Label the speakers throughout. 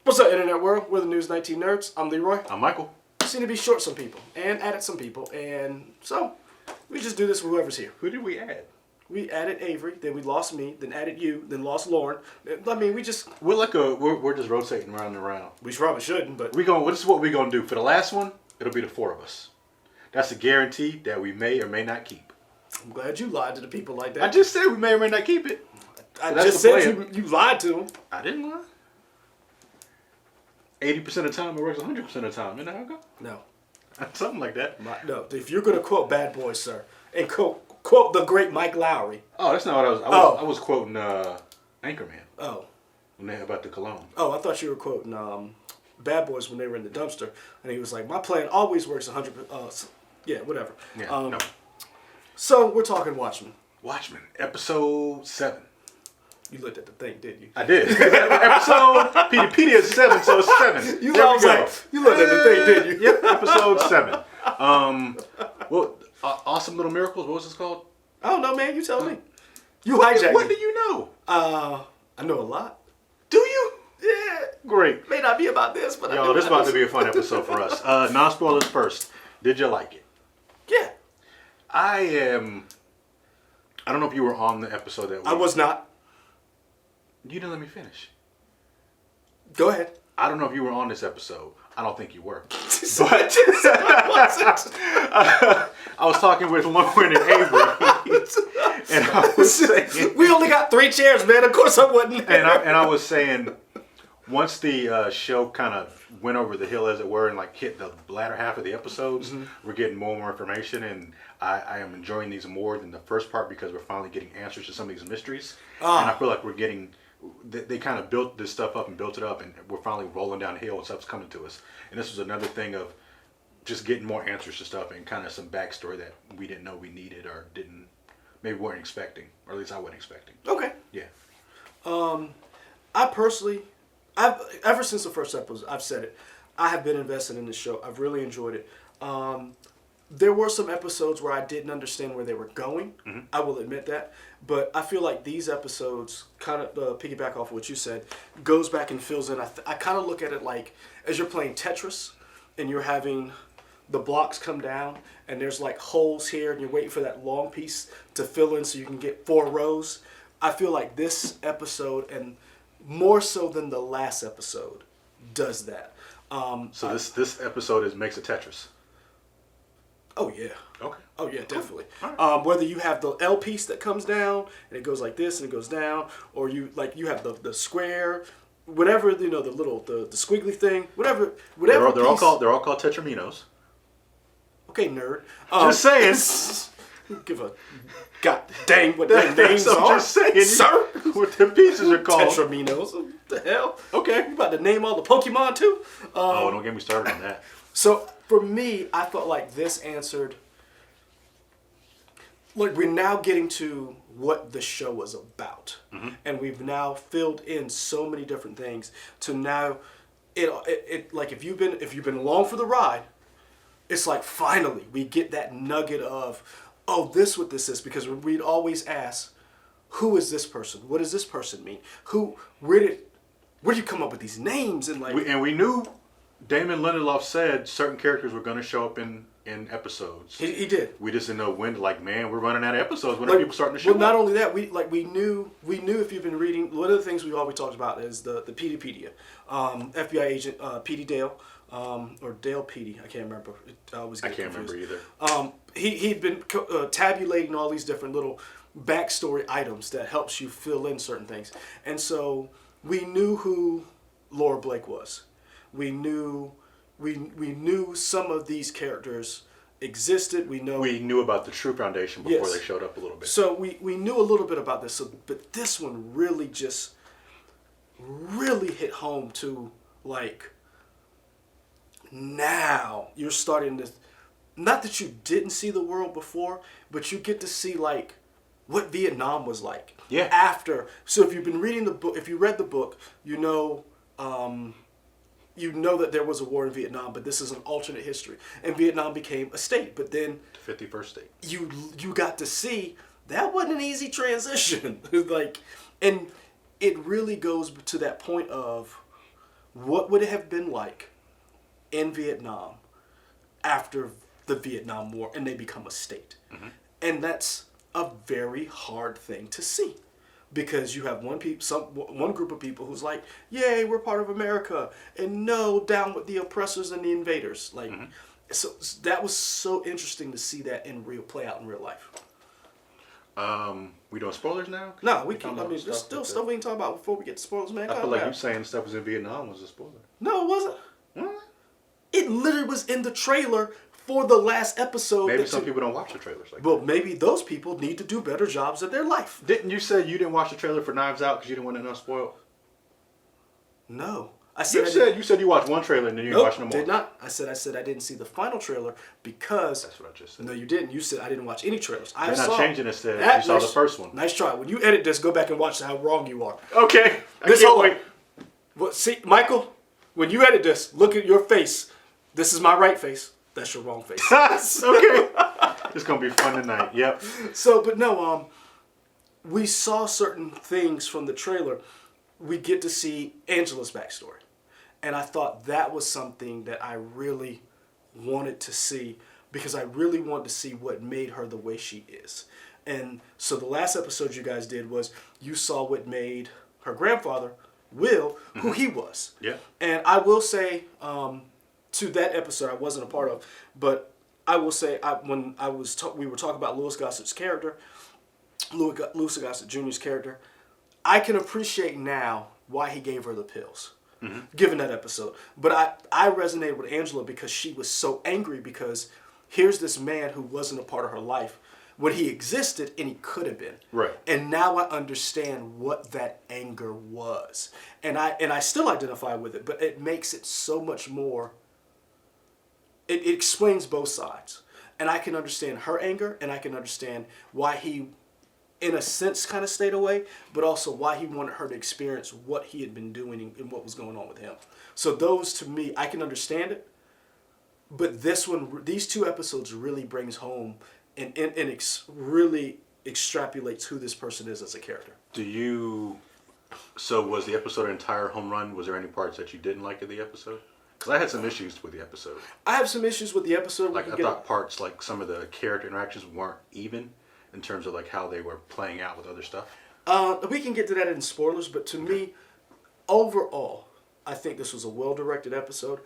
Speaker 1: What's up, Internet World? We're the News 19 Nerds. I'm Leroy.
Speaker 2: I'm Michael.
Speaker 1: We seem to be short some people and added some people, and so we just do this with whoever's here.
Speaker 2: Who did we add?
Speaker 1: We added Avery, then we lost me, then added you, then lost Lauren. I mean,
Speaker 2: we're just rotating round and round.
Speaker 1: We probably shouldn't, but
Speaker 2: this is what we're gonna do. For the last one, it'll be the four of us. That's a guarantee that we may or may not keep.
Speaker 1: I'm glad you lied to the people like that.
Speaker 2: I just said we may or may not keep it.
Speaker 1: I just said you lied to them.
Speaker 2: I didn't lie. 80% of the time it works 100% of the time. Isn't that how it goes?
Speaker 1: No.
Speaker 2: Something like that.
Speaker 1: No. If you're going to quote Bad Boys, sir, and quote the great Mike Lowry.
Speaker 2: Oh, that's not what I was quoting Anchorman.
Speaker 1: Oh.
Speaker 2: When they about the cologne.
Speaker 1: Oh, I thought you were quoting Bad Boys when they were in the dumpster. And he was like, my plan always works 100%. Yeah, whatever.
Speaker 2: Yeah, no.
Speaker 1: So, we're talking Watchmen.
Speaker 2: Watchmen, episode 7.
Speaker 1: You looked at the thing, didn't you?
Speaker 2: I did. Episode Pedia is 7, so it's 7.
Speaker 1: You looked at the thing, didn't you?
Speaker 2: Yep, episode 7. Awesome Little Miracles. What was this called?
Speaker 1: I don't know, man. You tell me. You hijacked
Speaker 2: What
Speaker 1: me.
Speaker 2: do you know?
Speaker 1: I know a lot.
Speaker 2: Do you?
Speaker 1: Yeah.
Speaker 2: Great.
Speaker 1: May not be about this, but
Speaker 2: Yo, this is about to be a fun episode for us. Non-spoilers first. Did you like it?
Speaker 1: Yeah.
Speaker 2: I don't know if you were on the episode that
Speaker 1: I was not.
Speaker 2: You didn't let me finish.
Speaker 1: Go ahead.
Speaker 2: I don't know if you were on this episode. I don't think you were.
Speaker 1: But
Speaker 2: I was talking with Lauren and Avery, and I was saying,
Speaker 1: we only got 3 chairs, man. Of course I wouldn't.
Speaker 2: And I was saying, once the show kind of went over the hill, as it were, and like hit the latter half of the episodes, we're getting more and more information, and I am enjoying these more than the first part because we're finally getting answers to some of these mysteries, and I feel like we're getting. They kind of built this stuff up and built it up, and we're finally rolling down the hill and stuff's coming to us. And this was another thing of just getting more answers to stuff and kind of some backstory that we didn't know we needed or maybe weren't expecting, or at least I wasn't expecting.
Speaker 1: Okay.
Speaker 2: Yeah.
Speaker 1: I personally, ever since the first episode, I've said it, I have been invested in this show. I've really enjoyed it. There were some episodes where I didn't understand where they were going. Mm-hmm. I will admit that. But I feel like these episodes, kind of piggyback off of what you said, goes back and fills in. I kind of look at it like as you're playing Tetris and you're having the blocks come down and there's like holes here and you're waiting for that long piece to fill in so you can get 4 rows. I feel like this episode, and more so than the last episode, does that.
Speaker 2: So this episode makes a Tetris.
Speaker 1: Oh, yeah.
Speaker 2: Okay.
Speaker 1: Oh, yeah, definitely.
Speaker 2: Right.
Speaker 1: Whether you have the L piece that comes down, and it goes like this, and it goes down, or you have the square, whatever, the little, the squiggly thing, whatever
Speaker 2: they're all called tetraminos.
Speaker 1: Okay, nerd.
Speaker 2: Just saying.
Speaker 1: Give a god dang what their names are.
Speaker 2: I'm just saying.
Speaker 1: Sir?
Speaker 2: What the pieces are called.
Speaker 1: Tetraminos. What the hell?
Speaker 2: Okay.
Speaker 1: You about to name all the Pokemon, too?
Speaker 2: Don't get me started on that.
Speaker 1: So, for me, I felt like this answered... Look, we're now getting to what the show was about. Mm-hmm. And we've now filled in so many different things to now... It like, if you've been along for the ride, it's like, finally, we get that nugget of, oh, this what this is. Because we'd always ask, who is this person? What does this person mean? Where do you come up with these names? And
Speaker 2: we knew... Damon Lindelof said certain characters were going to show up in episodes.
Speaker 1: He did.
Speaker 2: We just didn't know when. Like, man, we're running out of episodes. When are people starting to show up?
Speaker 1: Well, not only that, we knew if you've been reading. One of the things we always talked about is the Peteypedia. FBI agent Petey Dale, or Dale Petey. I can't remember. I can't remember
Speaker 2: either.
Speaker 1: He'd been tabulating all these different little backstory items that helps you fill in certain things, and so we knew who Laura Blake was. We knew some of these characters existed. We
Speaker 2: knew about the True Foundation before they showed up a little bit.
Speaker 1: So we knew a little bit about this. So, but this one really hit home to, like, now you're starting to, not that you didn't see the world before, but you get to see, like, what Vietnam was like.
Speaker 2: Yeah.
Speaker 1: After. So if you've been reading the book, if you read the book, you know that there was a war in Vietnam, but this is an alternate history. And Vietnam became a state, but then...
Speaker 2: The 51st state.
Speaker 1: You got to see, that wasn't an easy transition. And it really goes to that point of what would it have been like in Vietnam after the Vietnam War and they become a state. Mm-hmm. And that's a very hard thing to see. Because you have one group of people who's like, yay, we're part of America, and no, down with the oppressors and the invaders. Like, mm-hmm. So that was so interesting to see that play out in real life.
Speaker 2: We doing spoilers now?
Speaker 1: No, we can. I mean, there's still stuff we can talk about before we get to spoilers, man.
Speaker 2: I feel like you saying stuff was in Vietnam was a spoiler.
Speaker 1: No, it wasn't.
Speaker 2: What?
Speaker 1: It literally was in the trailer for the last episode.
Speaker 2: Maybe some people don't watch the trailers like
Speaker 1: well, maybe those people need to do better jobs in their life.
Speaker 2: Didn't you say you didn't watch the trailer for Knives Out because you didn't want it enough spoiled?
Speaker 1: No.
Speaker 2: You said you watched one trailer and then you didn't watch no more.
Speaker 1: Did not. I said I didn't see the final trailer because...
Speaker 2: That's what I just said.
Speaker 1: No, you didn't. You said I didn't watch any trailers.
Speaker 2: You're not changing it. You saw the first one.
Speaker 1: Nice try. When you edit this, go back and watch how wrong you are.
Speaker 2: Okay.
Speaker 1: Wait. Well, see, Michael, when you edit this, look at your face. This is my right face. That's your wrong face.
Speaker 2: Okay. It's going to be fun tonight. Yep.
Speaker 1: So, but no, we saw certain things from the trailer. We get to see Angela's backstory. And I thought that was something that I really wanted to see because I really wanted to see what made her the way she is. And so the last episode you guys did was you saw what made her grandfather, Will, who he was.
Speaker 2: Yeah.
Speaker 1: And I will say, to that episode I wasn't a part of, but I will say when we were talking about Louis Gossett Jr.'s character, I can appreciate now why he gave her the pills, given that episode. But I resonated with Angela because she was so angry because here's this man who wasn't a part of her life when he existed and he could have been.
Speaker 2: Right.
Speaker 1: And now I understand what that anger was. And I still identify with it, but it makes it so much more. It explains both sides. And I can understand her anger, and I can understand why he, in a sense, kind of stayed away, but also why he wanted her to experience what he had been doing and what was going on with him. So those, to me, I can understand it. But these two episodes really brings home and really extrapolates who this person is as a character.
Speaker 2: So was the episode an entire home run? Was there any parts that you didn't like in the episode? Because I had some issues with the episode.
Speaker 1: I have some issues with the episode.
Speaker 2: Like I thought parts, like some of the character interactions weren't even in terms of like how they were playing out with other stuff.
Speaker 1: We can get to that in spoilers, but to me, overall, I think this was a well-directed episode.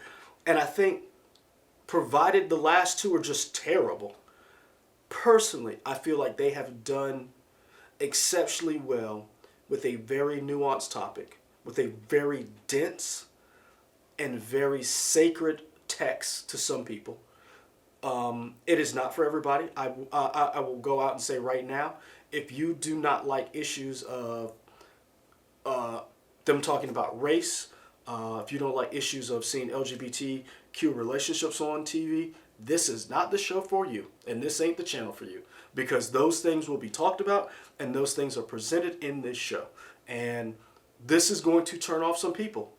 Speaker 1: And I think, provided the last two are just terrible, personally, I feel like they have done exceptionally well with a very nuanced topic, with a very dense and very sacred text to some people. It is not for everybody. I will go out and say right now, if you do not like issues of them talking about race, if you don't like issues of seeing LGBTQ relationships on TV, this is not the show for you, and this ain't the channel for you, because those things will be talked about, and those things are presented in this show. And this is going to turn off some people.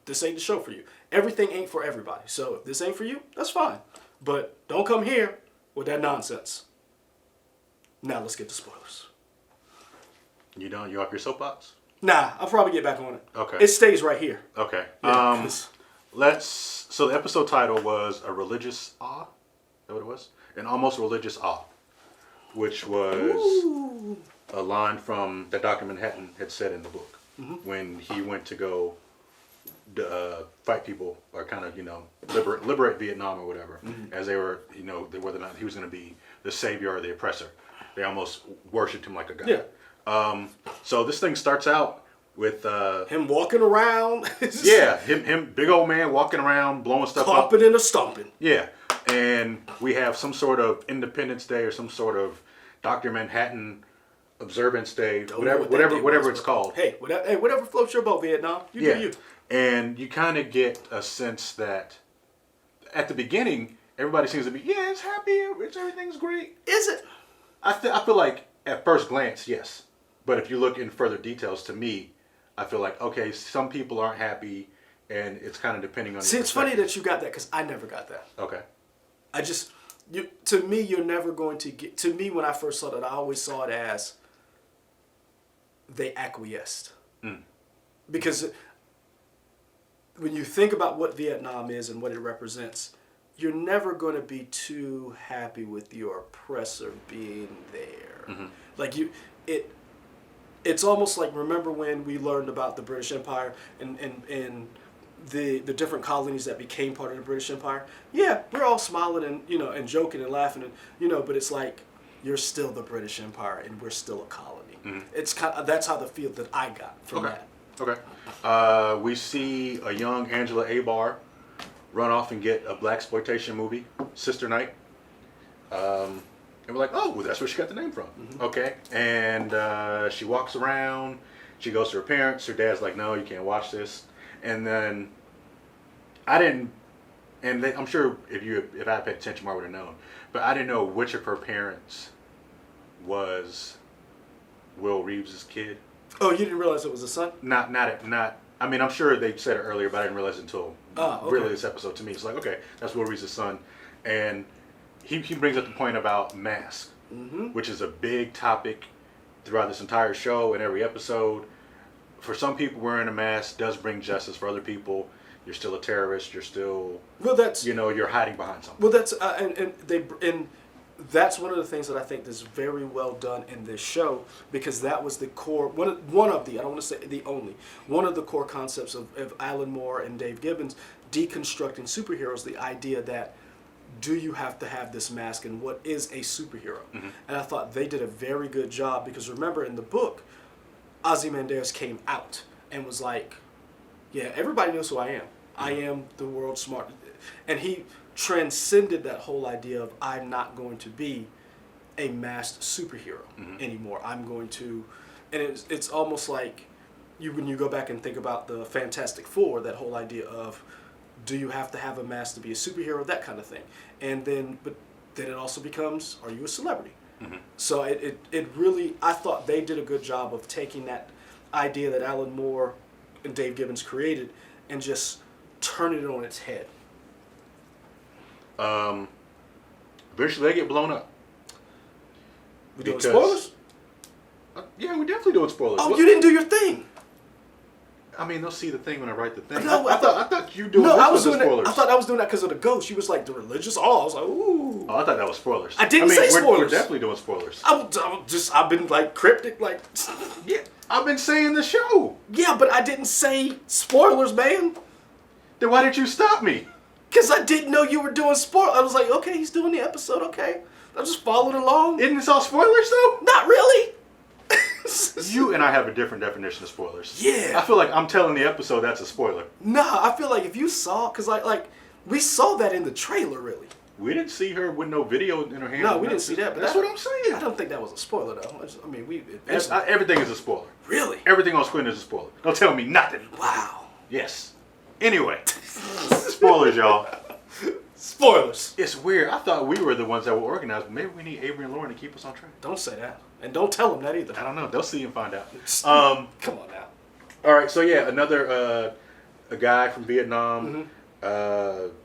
Speaker 1: This ain't the show for you. Everything ain't for everybody. So if this ain't for you, that's fine. But don't come here with that nonsense. Now let's get to spoilers.
Speaker 2: You done? You off your soapbox?
Speaker 1: Nah, I'll probably get back on it.
Speaker 2: Okay.
Speaker 1: It stays right here.
Speaker 2: Okay.
Speaker 1: Yeah,
Speaker 2: So the episode title was A Religious Awe? Is that what it was? An Almost Religious Awe. Which was a line from that Dr. Manhattan had said in the book. Mm-hmm. When he went to go fight people or kind of, liberate Vietnam or whatever, as they were, whether or not he was going to be the savior or the oppressor. They almost worshipped him like a god.
Speaker 1: Yeah.
Speaker 2: So this thing starts out with
Speaker 1: him walking around.
Speaker 2: Yeah, him, big old man walking around, blowing stuff up.
Speaker 1: Clomping and a stomping.
Speaker 2: Yeah, and we have some sort of Independence Day or some sort of Dr. Manhattan Observance Day, whatever it's called.
Speaker 1: Hey, whatever floats your boat, Vietnam. You do you.
Speaker 2: And you kind of get a sense that at the beginning, everybody seems to be, it's happy, everything's great.
Speaker 1: Is it?
Speaker 2: I feel like at first glance, yes. But if you look in further details, to me, I feel like, okay, some people aren't happy, and it's kind of depending on.
Speaker 1: See, it's funny that you got that, because I never got that.
Speaker 2: Okay.
Speaker 1: To me, you're never going to get. To me, when I first saw that, I always saw it as they acquiesced, because when you think about what Vietnam is and what it represents, you're never going to be too happy with your oppressor being there.
Speaker 2: Mm-hmm.
Speaker 1: Like it's almost like, remember when we learned about the British Empire and the different colonies that became part of the British Empire? Yeah, we're all smiling and and joking and laughing and but it's like, you're still the British Empire and we're still a colony.
Speaker 2: Mm-hmm.
Speaker 1: It's that's how the feel that I got from that.
Speaker 2: Okay. We see a young Angela Abar run off and get a blaxploitation movie, Sister Night. And we're like, oh, well, that's where she got the name from. Mm-hmm. Okay. And she walks around. She goes to her parents. Her dad's like, no, you can't watch this. And then I'm sure if I had paid attention more, I would have known. But I didn't know which of her parents was Will Reeves' kid.
Speaker 1: Oh, you didn't realize it was a son?
Speaker 2: Not. I mean, I'm sure they said it earlier, but I didn't realize it until really this episode to me. It's like, okay, that's Will Reeves' son. And he brings up the point about masks,
Speaker 1: mm-hmm.
Speaker 2: which is a big topic throughout this entire show and every episode. For some people, wearing a mask does bring justice. For other people, you're still a terrorist. You're still, you're hiding behind something.
Speaker 1: Well, that's and that's one of the things that I think is very well done in this show, because that was the core one of the, I don't want to say the only, one of the core concepts of Alan Moore and Dave Gibbons deconstructing superheroes. The idea that, do you have to have this mask, and what is a superhero?
Speaker 2: Mm-hmm.
Speaker 1: And I thought they did a very good job, because remember in the book, Ozymandias came out and was like, yeah, everybody knows who I am. Mm-hmm. I am the world's smartest. And he transcended that whole idea of, I'm not going to be a masked superhero
Speaker 2: mm-hmm.
Speaker 1: anymore. I'm going to, and it's almost like when you go back and think about the Fantastic Four, that whole idea of, do you have to have a mask to be a superhero, that kind of thing. And then it also becomes, are you a celebrity?
Speaker 2: Mm-hmm.
Speaker 1: So it really, I thought they did a good job of taking that idea that Alan Moore and Dave Gibbons created and just turning it on its head.
Speaker 2: Eventually they get blown up.
Speaker 1: We doing spoilers?
Speaker 2: Yeah, we're definitely doing spoilers.
Speaker 1: Oh, you didn't do your thing.
Speaker 2: I mean, they'll see the thing when I write the thing.
Speaker 1: No,
Speaker 2: I thought you doing
Speaker 1: I was
Speaker 2: doing
Speaker 1: doing
Speaker 2: spoilers.
Speaker 1: that. I thought I was doing that because of the ghost. She was like, the religious awe. I was like, ooh.
Speaker 2: Oh, I thought that was spoilers.
Speaker 1: I didn't say spoilers.
Speaker 2: We're definitely doing spoilers.
Speaker 1: I've been like cryptic, like.
Speaker 2: Yeah, I've been saying the show.
Speaker 1: Yeah, but I didn't say spoilers, man.
Speaker 2: Then why did you stop me?
Speaker 1: Because I didn't know you were doing spoilers. I was like, okay, he's doing the episode, okay. I just followed along.
Speaker 2: Isn't this all spoilers, though?
Speaker 1: Not really.
Speaker 2: You and I have a different definition of spoilers.
Speaker 1: Yeah.
Speaker 2: I feel like I'm telling the episode that's a spoiler.
Speaker 1: Nah, I feel like if you saw, because we saw that in the trailer, really.
Speaker 2: We didn't see her with no video in her hand.
Speaker 1: No, we didn't see that. But
Speaker 2: that's what I'm saying.
Speaker 1: I don't think that was a spoiler, though. I mean,
Speaker 2: everything is a spoiler.
Speaker 1: Really?
Speaker 2: Everything on screen is a spoiler. Don't tell me nothing.
Speaker 1: Wow.
Speaker 2: Yes. Anyway, spoilers, y'all.
Speaker 1: Spoilers.
Speaker 2: It's weird. I thought we were the ones that were organized, but maybe we need Avery and Lauren to keep us on track.
Speaker 1: Don't say that. And don't tell them that either.
Speaker 2: I don't know. They'll see and find out.
Speaker 1: Come on now.
Speaker 2: All right. So, yeah, another a guy from Vietnam.
Speaker 1: Mm-hmm.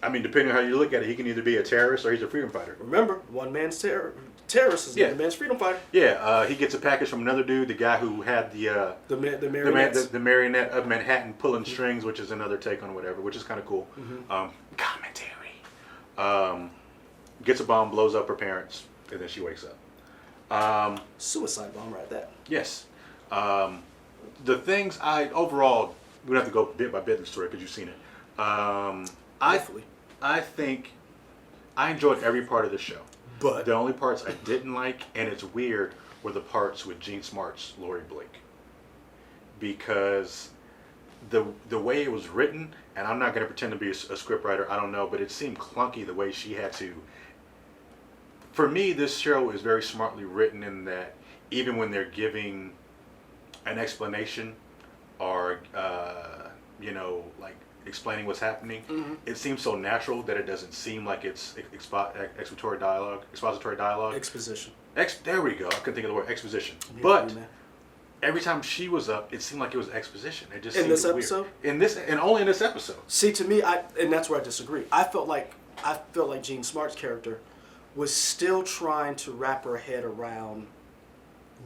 Speaker 2: I mean, depending on how you look at it, he can either be a terrorist or he's a freedom fighter.
Speaker 1: Remember, one man's terrorist is another man's freedom fighter.
Speaker 2: Yeah, he gets a package from another dude, the guy who had the
Speaker 1: marionettes.
Speaker 2: The marionette of Manhattan pulling strings, which is another take on whatever, which is kind of cool.
Speaker 1: Mm-hmm.
Speaker 2: Commentary. Gets a bomb, blows up her parents, and then she wakes up.
Speaker 1: Suicide bomber at that.
Speaker 2: Yes. The things overall, we have to go bit by bit in the story because you've seen it. I think I enjoyed every part of the show. But the only parts I didn't like, and it's weird, were the parts with Jean Smart's Lori Blake. Because the way it was written, and I'm not going to pretend to be a scriptwriter, I don't know, but it seemed clunky the way she had to. For me, this show is very smartly written in that even when they're giving an explanation or, like explaining what's happening, it seems so natural that it doesn't seem like it's expository dialogue.
Speaker 1: Exposition.
Speaker 2: There we go. I couldn't think of the word exposition. But every time she was up, it seemed like it was exposition. It just
Speaker 1: in
Speaker 2: seemed
Speaker 1: this
Speaker 2: weird.
Speaker 1: episode.
Speaker 2: And only in this episode.
Speaker 1: See, to me, and that's where I disagree. I felt like Jean Smart's character was still trying to wrap her head around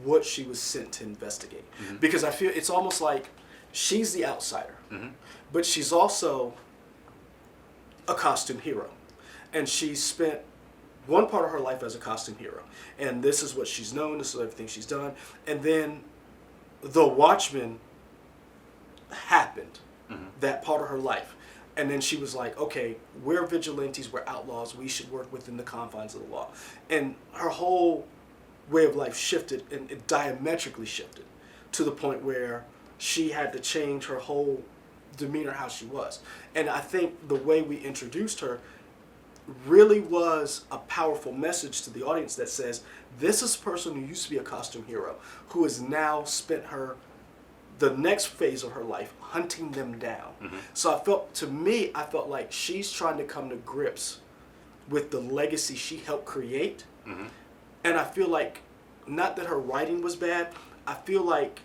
Speaker 1: what she was sent to investigate. Because I feel it's almost like she's the outsider, but she's also a costume hero, and she spent one part of her life as a costume hero, and this is what she's known. This is everything she's done, and then the Watchmen happened, that part of her life. And then she was like, okay, we're vigilantes, we're outlaws, we should work within the confines of the law. And her whole way of life shifted, and it diametrically shifted to the point where she had to change her whole demeanor, how she was. And I think the way we introduced her really was a powerful message to the audience that says, this is a person who used to be a costume hero, who has now spent the next phase of her life hunting them down. So I felt like she's trying to come to grips with the legacy she helped create. And I feel like, not that her writing was bad, I feel like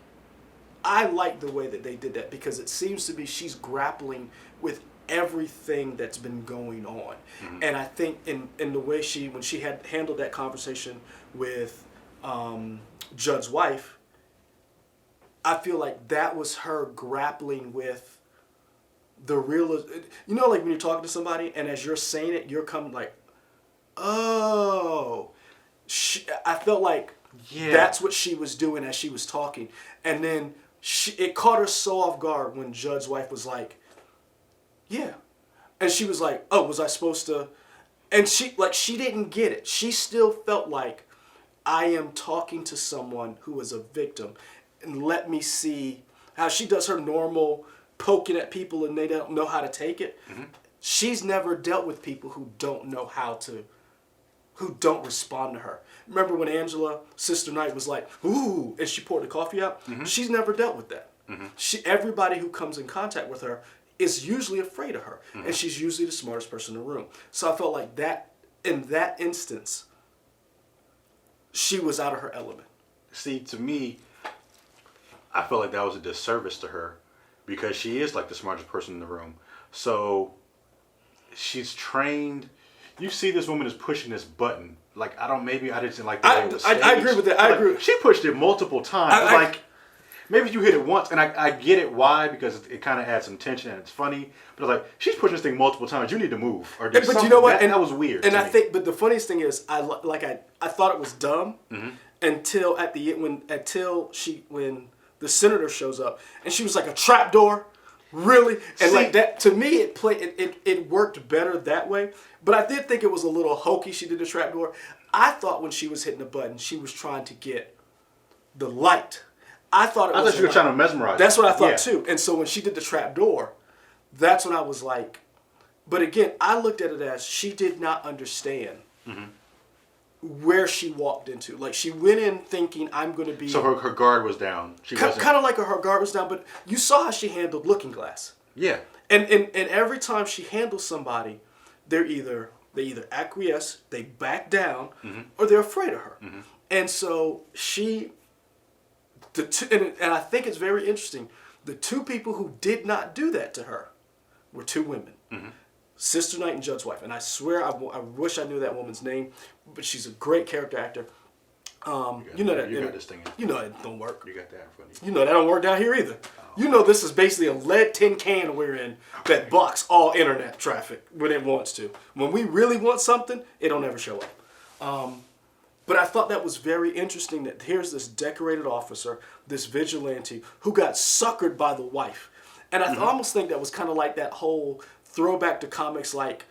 Speaker 1: I like the way that they did that, because it seems to be she's grappling with everything that's been going on. And I think in the way when she had handled that conversation with Judd's wife, I feel like that was her grappling with the real, like when you're talking to somebody and as you're saying it, you're coming like, oh, I felt like that's what she was doing as she was talking. And then it caught her so off guard when Judd's wife was like, yeah. And she was like, oh, was I supposed to? And she didn't get it. She still felt like, I am talking to someone who is a victim. And let me see how she does her normal poking at people and they don't know how to take it. She's never dealt with people who don't know who don't respond to her. Remember when Angela, Sister Knight, was like, ooh, and she poured the coffee out? She's never dealt with that. Everybody who comes in contact with her is usually afraid of her. And she's usually the smartest person in the room. So I felt like that, in that instance, she was out of her element.
Speaker 2: See, to me, I felt like that was a disservice to her, because she is like the smartest person in the room. So she's trained. You see this woman is pushing this button. Like, maybe I didn't like the way it was staged.
Speaker 1: I agree with that. I agree.
Speaker 2: She pushed it multiple times. Maybe you hit it once, and I get it why, because it kind of adds some tension and it's funny. But like, she's pushing this thing multiple times. You need to move or do something. But you know what? That was weird.
Speaker 1: And I think, but the funniest thing is, I thought it was dumb until at the end when the senator shows up and she was like, a trapdoor, really? And like that, to me, it worked better that way. But I did think it was a little hokey. She did the trapdoor. I thought when she was hitting the button, she was trying to get the light. I thought she was
Speaker 2: trying to mesmerize.
Speaker 1: That's what I thought too. And so when she did the trapdoor, that's when I was like, but again, I looked at it as she did not understand where she walked into. Like, she went in thinking, I'm going to be...
Speaker 2: So her guard was down. She wasn't...
Speaker 1: Kind of like her guard was down, but you saw how she handled Looking Glass.
Speaker 2: Yeah.
Speaker 1: And every time she handles somebody, they either acquiesce, they back down, or they're afraid of her. And so and I think it's very interesting, the two people who did not do that to her were two women. Sister Knight and Judd's wife. And I swear, I wish I knew that woman's name, but she's a great character actor. You know that don't work.
Speaker 2: You got that in front of you.
Speaker 1: You know that don't work down here either. You know this is basically a lead tin can we're in that blocks all internet traffic when it wants to. When we really want something, it don't ever show up. But I thought that was very interesting that here's this decorated officer, this vigilante, who got suckered by the wife. And I almost think that was kind of like that whole throwback to comics, like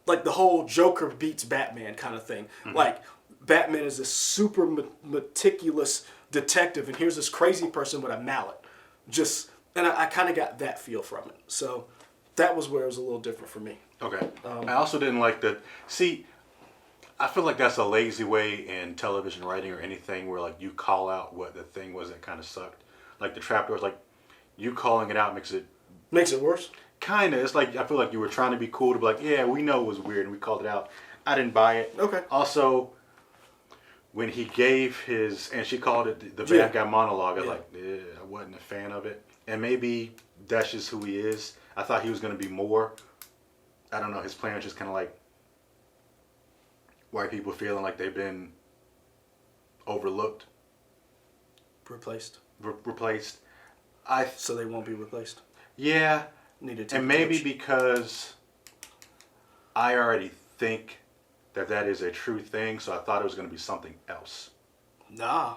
Speaker 1: the whole Joker beats Batman kind of thing. Like, Batman is this super meticulous detective, and here's this crazy person with a mallet. And I kind of got that feel from it. So that was where it was a little different for me.
Speaker 2: Okay. I also didn't like I feel like that's a lazy way in television writing or anything where, like, you call out what the thing was that kind of sucked. Like, the trapdoors, like, you calling it out makes it
Speaker 1: worse?
Speaker 2: Kind of. It's like, I feel like you were trying to be cool to be like, yeah, we know it was weird and we called it out. I didn't buy it.
Speaker 1: Okay.
Speaker 2: Also, when he gave and she called it the bad guy monologue, I was like, I wasn't a fan of it. And maybe that's just who he is. I thought he was going to be more. I don't know. His plan was just kind of like white people feeling like they've been overlooked.
Speaker 1: Replaced.
Speaker 2: Replaced.
Speaker 1: So they won't be replaced.
Speaker 2: Yeah.
Speaker 1: Needed to
Speaker 2: And maybe because I already think that is a true thing, so I thought it was going to be something else.
Speaker 1: Nah.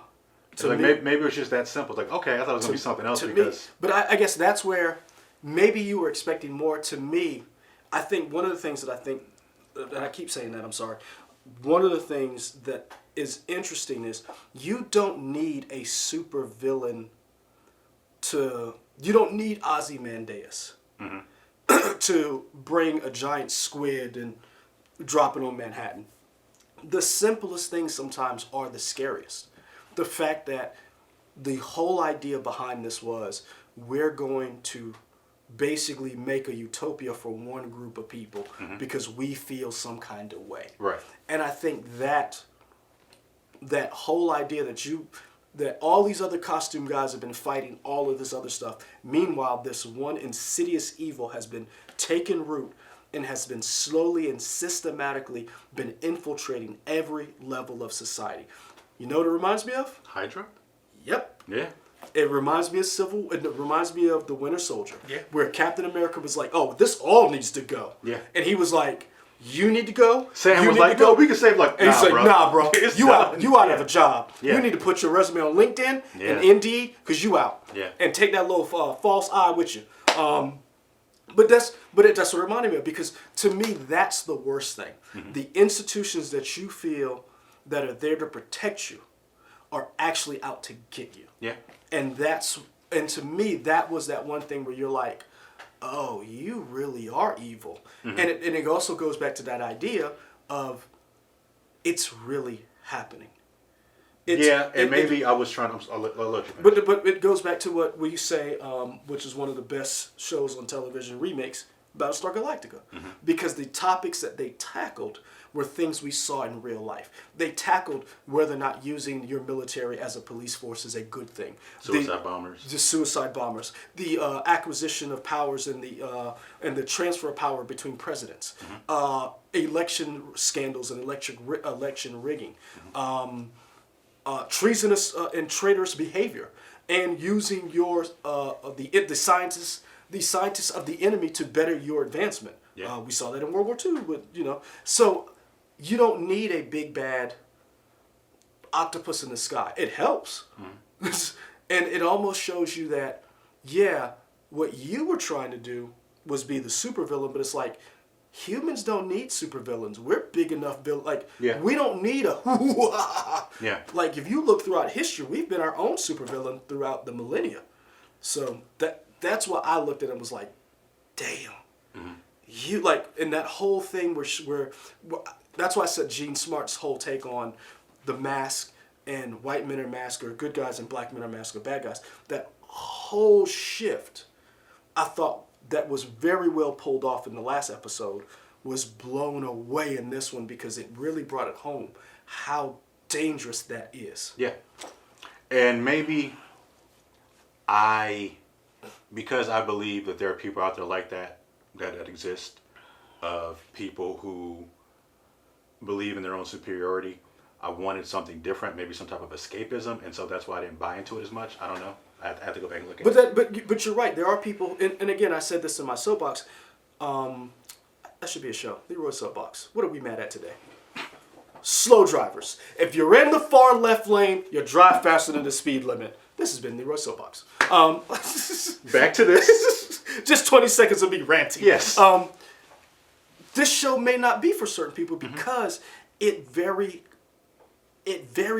Speaker 2: Like maybe it was just that simple. It's like, okay, I thought it was going to be something else because...
Speaker 1: But I guess that's where maybe you were expecting more. To me, I think one of the things that and I keep saying that, I'm sorry. One of the things that is interesting is you don't need a super villain you don't need Ozymandias to bring a giant squid and drop it on Manhattan. The simplest things sometimes are the scariest. The fact that the whole idea behind this was we're going to basically make a utopia for one group of people because we feel some kind of way.
Speaker 2: Right.
Speaker 1: And I think that whole idea that all these other costume guys have been fighting all of this other stuff. Meanwhile, this one insidious evil has been taken root and has been slowly and systematically been infiltrating every level of society. You know what it reminds me of?
Speaker 2: Hydra?
Speaker 1: Yep.
Speaker 2: Yeah.
Speaker 1: It reminds me of It reminds me of the Winter Soldier.
Speaker 2: Yeah.
Speaker 1: Where Captain America was like, "Oh, this all needs to go."
Speaker 2: Yeah.
Speaker 1: And he was like, "You need to go."
Speaker 2: Sam
Speaker 1: you
Speaker 2: was
Speaker 1: need
Speaker 2: like,
Speaker 1: to go.
Speaker 2: "No, we can save like."
Speaker 1: And he's like,
Speaker 2: bro.
Speaker 1: "Nah, bro,
Speaker 2: It's
Speaker 1: you
Speaker 2: done."
Speaker 1: out. You out of a job.
Speaker 2: Yeah.
Speaker 1: You need to put your resume on LinkedIn
Speaker 2: Yeah.
Speaker 1: and Indeed because you out.
Speaker 2: Yeah.
Speaker 1: And take that little false eye with you. But that's what it reminded me of, because to me that's the worst thing. The institutions that you feel that are there to protect you are actually out to get you.
Speaker 2: Yeah.
Speaker 1: And to me that was that one thing where you're like, oh, you really are evil. And it also goes back to that idea of it's really happening.
Speaker 2: I was trying to... I'll let you finish.
Speaker 1: But it goes back to what we say, which is one of the best shows on television, remakes, Battlestar Galactica. Because the topics that they tackled were things we saw in real life. They tackled whether or not using your military as a police force is a good thing.
Speaker 2: Suicide bombers.
Speaker 1: The suicide bombers. The acquisition of powers and the transfer of power between presidents. Election scandals and election rigging. Treasonous and traitorous behavior, and using your the scientists of the enemy to better your advancement.
Speaker 2: Yeah.
Speaker 1: We saw that in World War II. So you don't need a big bad octopus in the sky. It helps, and it almost shows you that what you were trying to do was be the supervillain, but it's like, humans don't need supervillains. We're big enough. We don't need a
Speaker 2: Yeah.
Speaker 1: Like, if you look throughout history, we've been our own supervillain throughout the millennia. So that's why I looked at it and was like, damn. You in that whole thing where that's why I said Gene Smart's whole take on the mask and white men are masked or good guys and black men are masked or bad guys. That whole shift, I thought, that was very well pulled off in the last episode, was blown away in this one, because it really brought it home how dangerous that is.
Speaker 2: Yeah. And maybe because I believe that there are people out there like that exist, of people who believe in their own superiority, I wanted something different, maybe some type of escapism, and so that's why I didn't buy into it as much. I don't know. I have to go back and look at it.
Speaker 1: But you're right. There are people, and again, I said this in my soapbox. That should be a show. Leroy Soapbox. What are we mad at today? Slow drivers. If you're in the far left lane, you drive faster than the speed limit. This has been Leroy Soapbox.
Speaker 2: Back to this.
Speaker 1: Just 20 seconds of me ranting.
Speaker 2: Yes.
Speaker 1: This show may not be for certain people because it very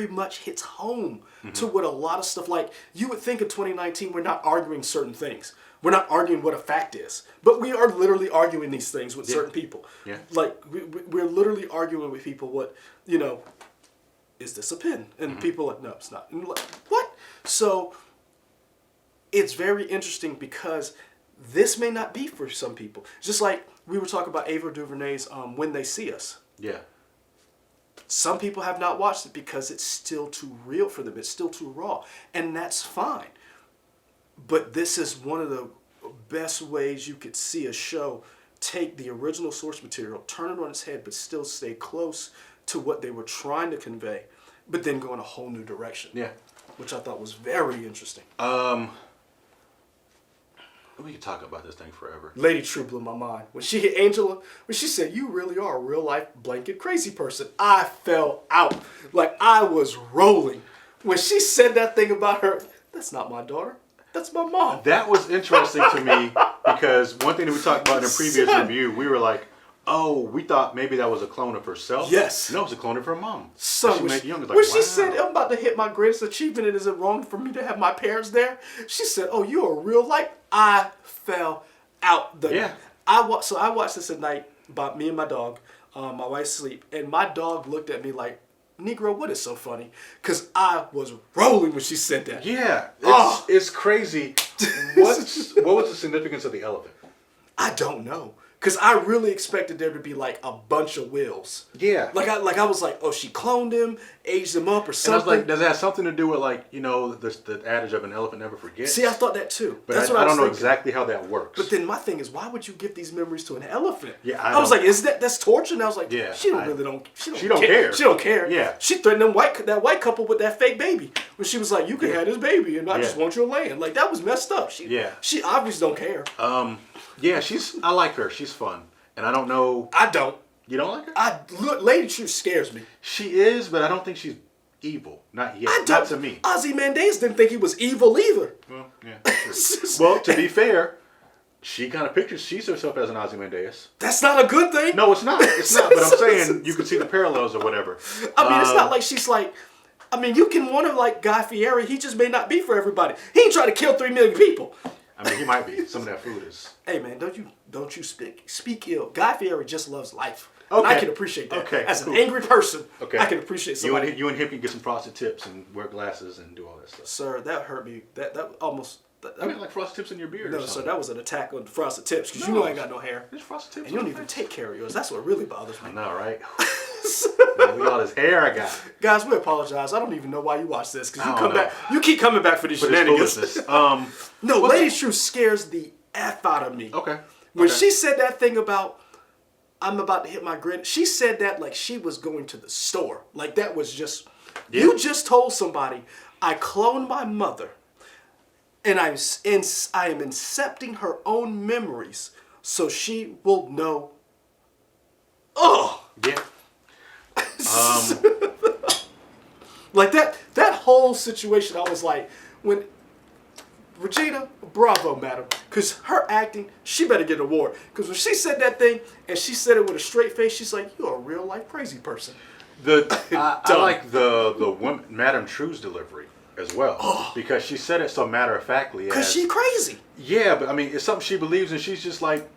Speaker 1: much hits home to what a lot of stuff, like, you would think in 2019 we're not arguing certain things. We're not arguing what a fact is. But we are literally arguing these things with certain people.
Speaker 2: Yeah.
Speaker 1: Like, we're literally arguing with people what, is this a pin? And people are like, no, it's not. And like, what? So it's very interesting because this may not be for some people. Just like we were talking about Ava DuVernay's When They See Us.
Speaker 2: Yeah.
Speaker 1: Some people have not watched it because it's still too real for them. It's still too raw. And that's fine. But this is one of the best ways you could see a show take the original source material, turn it on its head, but still stay close to what they were trying to convey, but then go in a whole new direction.
Speaker 2: Yeah.
Speaker 1: Which I thought was very interesting.
Speaker 2: We could talk about this thing forever.
Speaker 1: Lady True blew my mind. When she hit Angela, when she said, "You really are a real life blanket crazy person," I fell out. Like I was rolling. When she said that thing about her, that's not my daughter. That's my mom.
Speaker 2: That was interesting to me because one thing that we talked about in a previous review, we were like, oh, we thought maybe that was a clone of herself.
Speaker 1: Yes.
Speaker 2: No, it was a clone of her mom.
Speaker 1: So
Speaker 2: she
Speaker 1: when,
Speaker 2: made young, like,
Speaker 1: when she
Speaker 2: wow.
Speaker 1: said, "I'm about to hit my greatest achievement, and is it wrong for me to have my parents there?" She said, "Oh, you're a real life." I fell out. I watched this at night by me and my dog. My wife's asleep, and my dog looked at me like, "Negro, what is so funny?" Because I was rolling when she said that.
Speaker 2: Yeah,
Speaker 1: Oh.
Speaker 2: it's crazy. What was the significance of the elephant?
Speaker 1: I don't know. Because I really expected there to be like a bunch of Wills.
Speaker 2: Yeah.
Speaker 1: Like I was like, oh, she cloned him, aged him up or something.
Speaker 2: And I was like, does it have something to do with like, you know, the adage of an elephant never forgets?
Speaker 1: See, I thought that too.
Speaker 2: But
Speaker 1: That's
Speaker 2: I
Speaker 1: what I
Speaker 2: don't know
Speaker 1: thinking.
Speaker 2: exactly how that works.
Speaker 1: But then my thing is, why would you give these memories to an elephant?
Speaker 2: Yeah,
Speaker 1: I was like, that's torture? And I was like,
Speaker 2: Yeah,
Speaker 1: she don't care. She don't care.
Speaker 2: Yeah.
Speaker 1: She threatened that white couple with that fake baby when she was like, "You can have this baby, and I just want your land." Like that was messed up. She obviously don't care.
Speaker 2: Yeah, I like her. She's fun. And I don't know.
Speaker 1: I don't.
Speaker 2: You don't like her?
Speaker 1: Lady Truth scares me.
Speaker 2: She is, but I don't think she's evil. Not yet. Not to me.
Speaker 1: Ozymandias didn't think he was evil either.
Speaker 2: Well, yeah. Sure. Well, to be fair, she kind of sees herself as an Ozymandias.
Speaker 1: That's not a good thing.
Speaker 2: No, it's not. It's not. But I'm saying you can see the parallels or whatever.
Speaker 1: I mean, it's not like she's like. I mean, you can want to like Guy Fieri. He just may not be for everybody. He ain't trying to kill 3 million people.
Speaker 2: I mean, he might be. Some of that food is.
Speaker 1: Hey man, don't you speak ill. Guy Fieri just loves life.
Speaker 2: Okay.
Speaker 1: And I can appreciate that.
Speaker 2: Okay.
Speaker 1: As an angry person,
Speaker 2: okay.
Speaker 1: I can appreciate somebody.
Speaker 2: You and him can get some frosted tips and wear glasses and do all that stuff.
Speaker 1: Sir, that hurt me. That almost.
Speaker 2: I mean, like frosted tips in your beard.
Speaker 1: No,
Speaker 2: or something.
Speaker 1: sir, that was an attack on the frosted tips because you know I ain't got no hair.
Speaker 2: There's frosted tips.
Speaker 1: And you don't even take care of yours. That's what really bothers me.
Speaker 2: I know, right? Man, look at all this hair I got.
Speaker 1: Guys, we apologize. I don't even know why you watch this because
Speaker 2: I don't know.
Speaker 1: You keep coming back for these shenanigans.
Speaker 2: Foolishness.
Speaker 1: No, Lady Truth scares the F out of me.
Speaker 2: Okay.
Speaker 1: When she said that thing about, "I'm about to hit my grid," she said that like she was going to the store. Like that was just, you just told somebody, "I cloned my mother and I am incepting her own memories so she will know." Oh.
Speaker 2: Yeah.
Speaker 1: Like that whole situation, I was like, when Regina, bravo, madam, because her acting, she better get an award. Because when she said that thing and she said it with a straight face, she's like, "You're a real life crazy person."
Speaker 2: I like the woman, Madame True's delivery as well because she said it so matter of factly.
Speaker 1: Because she crazy.
Speaker 2: Yeah, but I mean, it's something she believes, and she's just like,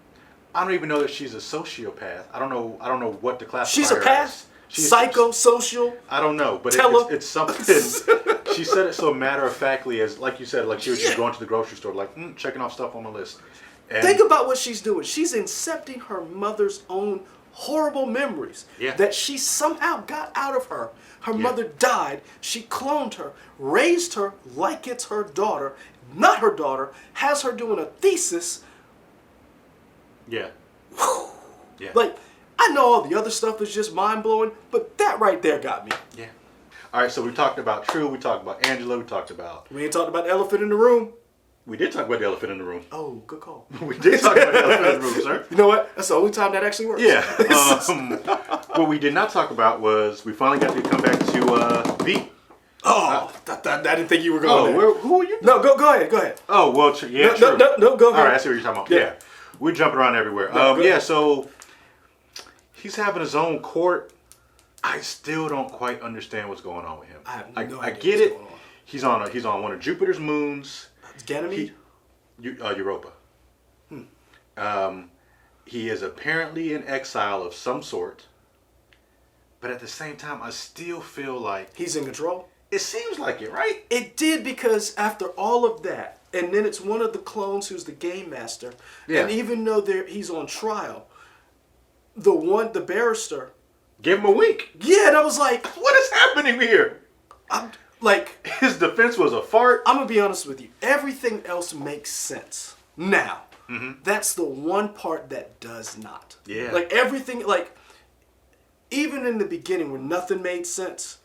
Speaker 2: I don't even know that she's a sociopath. I don't know what to classify.
Speaker 1: She's a
Speaker 2: her
Speaker 1: path.
Speaker 2: as.
Speaker 1: Psychosocial.
Speaker 2: I don't know, but it's something. She said it so matter of factly, as like you said, like she was just going to the grocery store, like checking off stuff on my list. And
Speaker 1: think about what she's doing. She's incepting her mother's own horrible memories that she somehow got out of her. Her mother died. She cloned her, raised her like it's her daughter, not her daughter, has her doing a thesis.
Speaker 2: Yeah.
Speaker 1: Whew.
Speaker 2: Yeah.
Speaker 1: Like, I know all the other stuff is just mind-blowing, but that right there got me.
Speaker 2: Yeah. All right, so we talked about True, we talked about Angela, we talked about...
Speaker 1: We ain't talked about the elephant in the room.
Speaker 2: We did talk about the elephant in the room.
Speaker 1: Oh, good call.
Speaker 2: We did talk about the elephant in the room, sir.
Speaker 1: You know what? That's the only time that actually works.
Speaker 2: Yeah. What we did not talk about was we finally got to come back to V.
Speaker 1: Oh, I didn't think you were going there.
Speaker 2: Who are you?
Speaker 1: No, go ahead.
Speaker 2: Oh, well, yeah,
Speaker 1: True. No, go ahead.
Speaker 2: All right, I see what you're talking about. Yeah. We're jumping around everywhere. So he's having his own court. I still don't quite understand what's going on with him.
Speaker 1: I have no
Speaker 2: I
Speaker 1: idea
Speaker 2: get
Speaker 1: what's
Speaker 2: it.
Speaker 1: going on.
Speaker 2: He's on one of Jupiter's moons.
Speaker 1: Ganymede?
Speaker 2: Europa. He is apparently in exile of some sort. But at the same time, I still feel like...
Speaker 1: He's in control?
Speaker 2: It seems like it, right?
Speaker 1: It did, because after all of that, and then it's one of the clones who's the game master, and even though he's on trial, the barrister...
Speaker 2: Give him a week.
Speaker 1: Yeah, and I was like...
Speaker 2: What is happening here? His defense was a fart.
Speaker 1: I'm going to be honest with you. Everything else makes sense. Now, that's the one part that does not.
Speaker 2: Yeah.
Speaker 1: Like, everything... Like, even in the beginning when nothing made sense...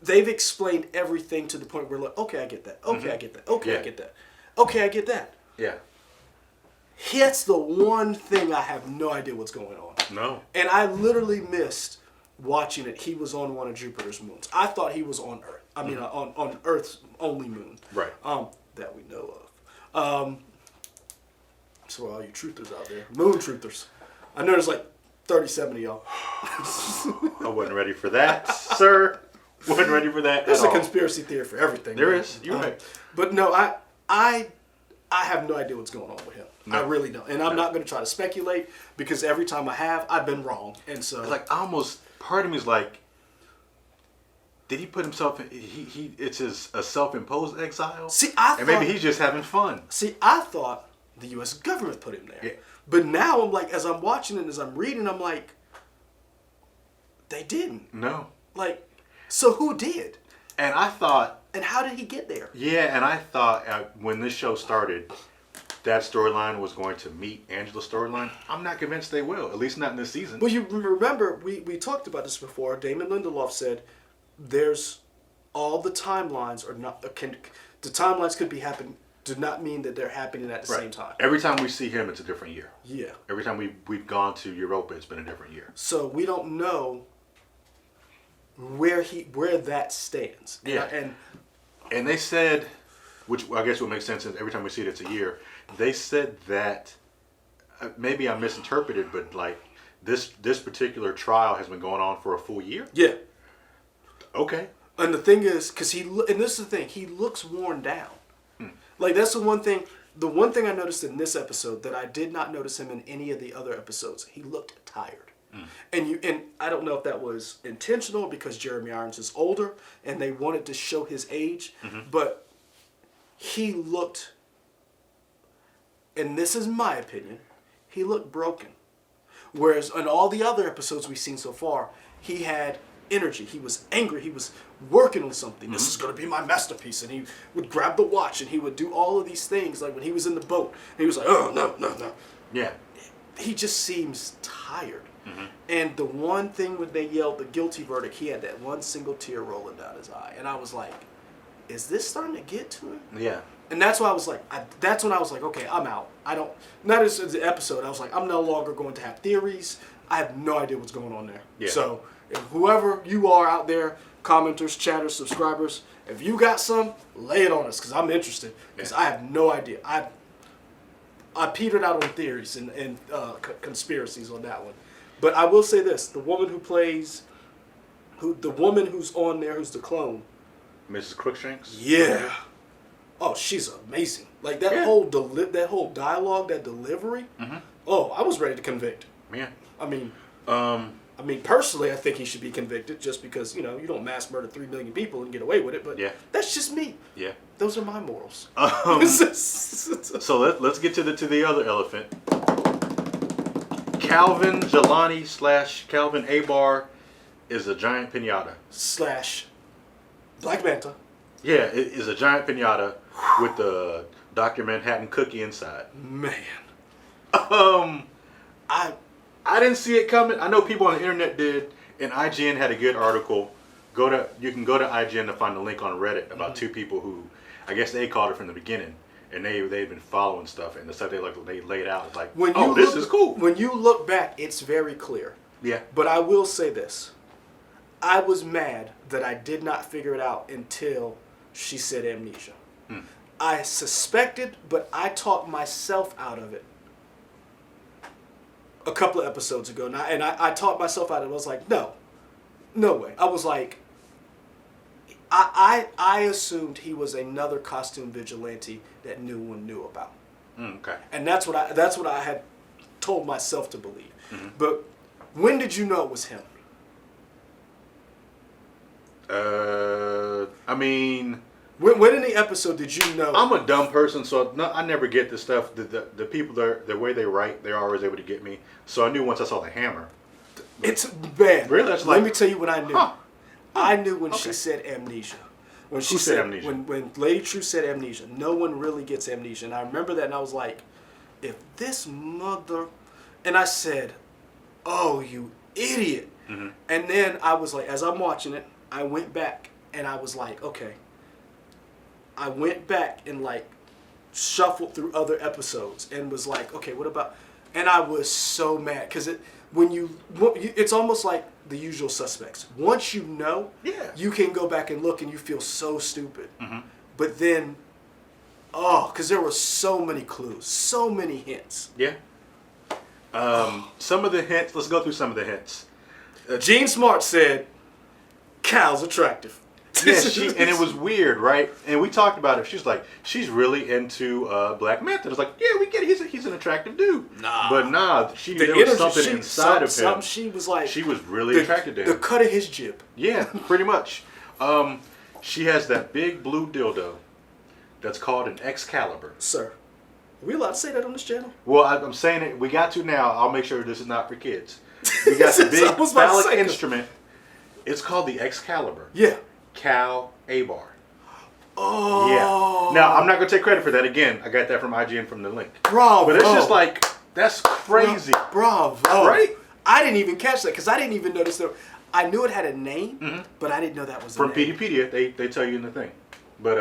Speaker 1: They've explained everything to the point where, like, okay, I get that. Okay, I get that. Okay, I get that. Okay, I get that.
Speaker 2: Yeah.
Speaker 1: That's the one thing I have no idea what's going on.
Speaker 2: No.
Speaker 1: And I literally missed watching it. He was on one of Jupiter's moons. I thought he was on Earth. I mean, on Earth's only moon.
Speaker 2: Right.
Speaker 1: That we know of. So all you truthers out there, moon truthers. I know there's like 37 of y'all.
Speaker 2: I wasn't ready for that, sir. Wasn't ready for that.
Speaker 1: There's a conspiracy theory for everything.
Speaker 2: There is. You're right.
Speaker 1: But no, I have no idea what's going on with him. No. I really don't. And I'm not going to try to speculate because every time I have, I've been wrong. And so,
Speaker 2: like, part of me is like, did he put himself in, it's a self-imposed exile? And maybe he's just having fun.
Speaker 1: See, I thought the U.S. government put him there. Yeah. But now I'm like, as I'm watching it, as I'm reading, I'm like, they didn't.
Speaker 2: No.
Speaker 1: Like, so who did?
Speaker 2: And I thought...
Speaker 1: And how did he get there?
Speaker 2: Yeah, and I thought when this show started, that storyline was going to meet Angela's storyline. I'm not convinced they will, at least not in this season.
Speaker 1: Well, you remember, we talked about this before. Damon Lindelof said, there's all the timelines are not... the timelines could be happening... do not mean that they're happening at the same time.
Speaker 2: Every time we see him, it's a different year.
Speaker 1: Yeah.
Speaker 2: Every time we've gone to Europa, it's been a different year.
Speaker 1: So we don't know where that stands.
Speaker 2: Yeah. And they said, which I guess would make sense, every time we see it, it's a year. They said that, maybe I misinterpreted, but like this particular trial has been going on for a full year?
Speaker 1: Yeah.
Speaker 2: Okay.
Speaker 1: And the thing is, because and this is the thing, he looks worn down. Like, that's the one thing I noticed in this episode that I did not notice him in any of the other episodes. He looked tired. And I don't know if that was intentional because Jeremy Irons is older and they wanted to show his age, but he looked, and this is my opinion, he looked broken. Whereas in all the other episodes we've seen so far, he had energy. He was angry. He was working on something. This is going to be my masterpiece. And he would grab the watch and he would do all of these things. Like when he was in the boat, he was like, oh, no.
Speaker 2: Yeah.
Speaker 1: He just seems tired. And the one thing when they yelled the guilty verdict, he had that one single tear rolling down his eye. And I was like, is this starting to get to him?
Speaker 2: Yeah.
Speaker 1: And that's why I was like, that's when I was like, okay, I'm out. Not as the episode, I was like, I'm no longer going to have theories. I have no idea what's going on there.
Speaker 2: Yeah.
Speaker 1: So if whoever you are out there, commenters, chatters, subscribers, if you got some, lay it on us because I'm interested. Because I have no idea. I petered out on theories and conspiracies on that one. But I will say this: the woman who's on there, who's the clone,
Speaker 2: Mrs. Crookshanks.
Speaker 1: Yeah. Oh, she's amazing. Like that whole dialogue, that delivery. Oh, I was ready to convict.
Speaker 2: Yeah.
Speaker 1: I mean, personally, I think he should be convicted just because, you don't mass murder 3 million people and get away with it. But that's just me. Yeah. Those are my morals.
Speaker 2: So let's get to the other elephant. Calvin Jelani / Calvin Abar is a giant piñata.
Speaker 1: / Black Manta.
Speaker 2: Yeah, it is a giant piñata with the Dr. Manhattan cookie inside.
Speaker 1: Man.
Speaker 2: I didn't see it coming. I know people on the internet did, and IGN had a good article. You can go to IGN to find the link on Reddit about two people who, I guess they called it from the beginning, and they've been following stuff, and the stuff they laid out is like, this is cool.
Speaker 1: When you look back, it's very clear.
Speaker 2: Yeah.
Speaker 1: But I will say this: I was mad that I did not figure it out until she said amnesia. I suspected, but I talked myself out of it a couple of episodes ago. And I talked myself out of it. I was like, no way. I was like, I assumed he was another costume vigilante that no one knew about.
Speaker 2: Okay.
Speaker 1: And that's what I had told myself to believe. But when did you know it was him?
Speaker 2: I mean,
Speaker 1: when in the episode did you know?
Speaker 2: I'm a dumb person, so I never get this stuff. The people, the way they write, they're always able to get me. So I knew once I saw the hammer.
Speaker 1: It's bad.
Speaker 2: Really? That's
Speaker 1: Let me tell you what I knew. I knew when she said amnesia. When she said amnesia? When Lady True said amnesia. No one really gets amnesia. And I remember that and I was like, if this mother... And I said, oh, you idiot. And then I was like, as I'm watching it, I went back and I was like, okay. I went back and like shuffled through other episodes and was like, okay, what about? And I was so mad because it's almost like The Usual Suspects. Once you know, you can go back and look and you feel so stupid. Mm-hmm. But then, because there were so many clues, so many hints.
Speaker 2: Yeah. Some of the hints. Let's go through some of the hints.
Speaker 1: Jean Smart said, "Cal's attractive."
Speaker 2: Yeah, and it was weird, right? And we talked about it. She's like, she's really into Black Manta. It's like, yeah, we get it. He's an attractive dude. There was something inside of him.
Speaker 1: She was like,
Speaker 2: she was really attracted to him.
Speaker 1: The cut of his jib.
Speaker 2: Yeah, pretty much. She has that big blue dildo that's called an Excalibur.
Speaker 1: Sir, are we allowed to say that on this channel?
Speaker 2: Well, I'm saying it. We got to now. I'll make sure this is not for kids. We got the big phallic instrument. It's called the Excalibur.
Speaker 1: Yeah.
Speaker 2: Cal Abar.
Speaker 1: Oh.
Speaker 2: Yeah. Now, I'm not going to take credit for that. Again, I got that from IGN from the link.
Speaker 1: Bravo.
Speaker 2: But it's just like, that's crazy.
Speaker 1: Bravo.
Speaker 2: Right?
Speaker 1: I didn't even catch that because I didn't even notice that. I knew it had a name, but I didn't know that was
Speaker 2: from
Speaker 1: a name.
Speaker 2: Peteypedia. They tell you in the thing. But,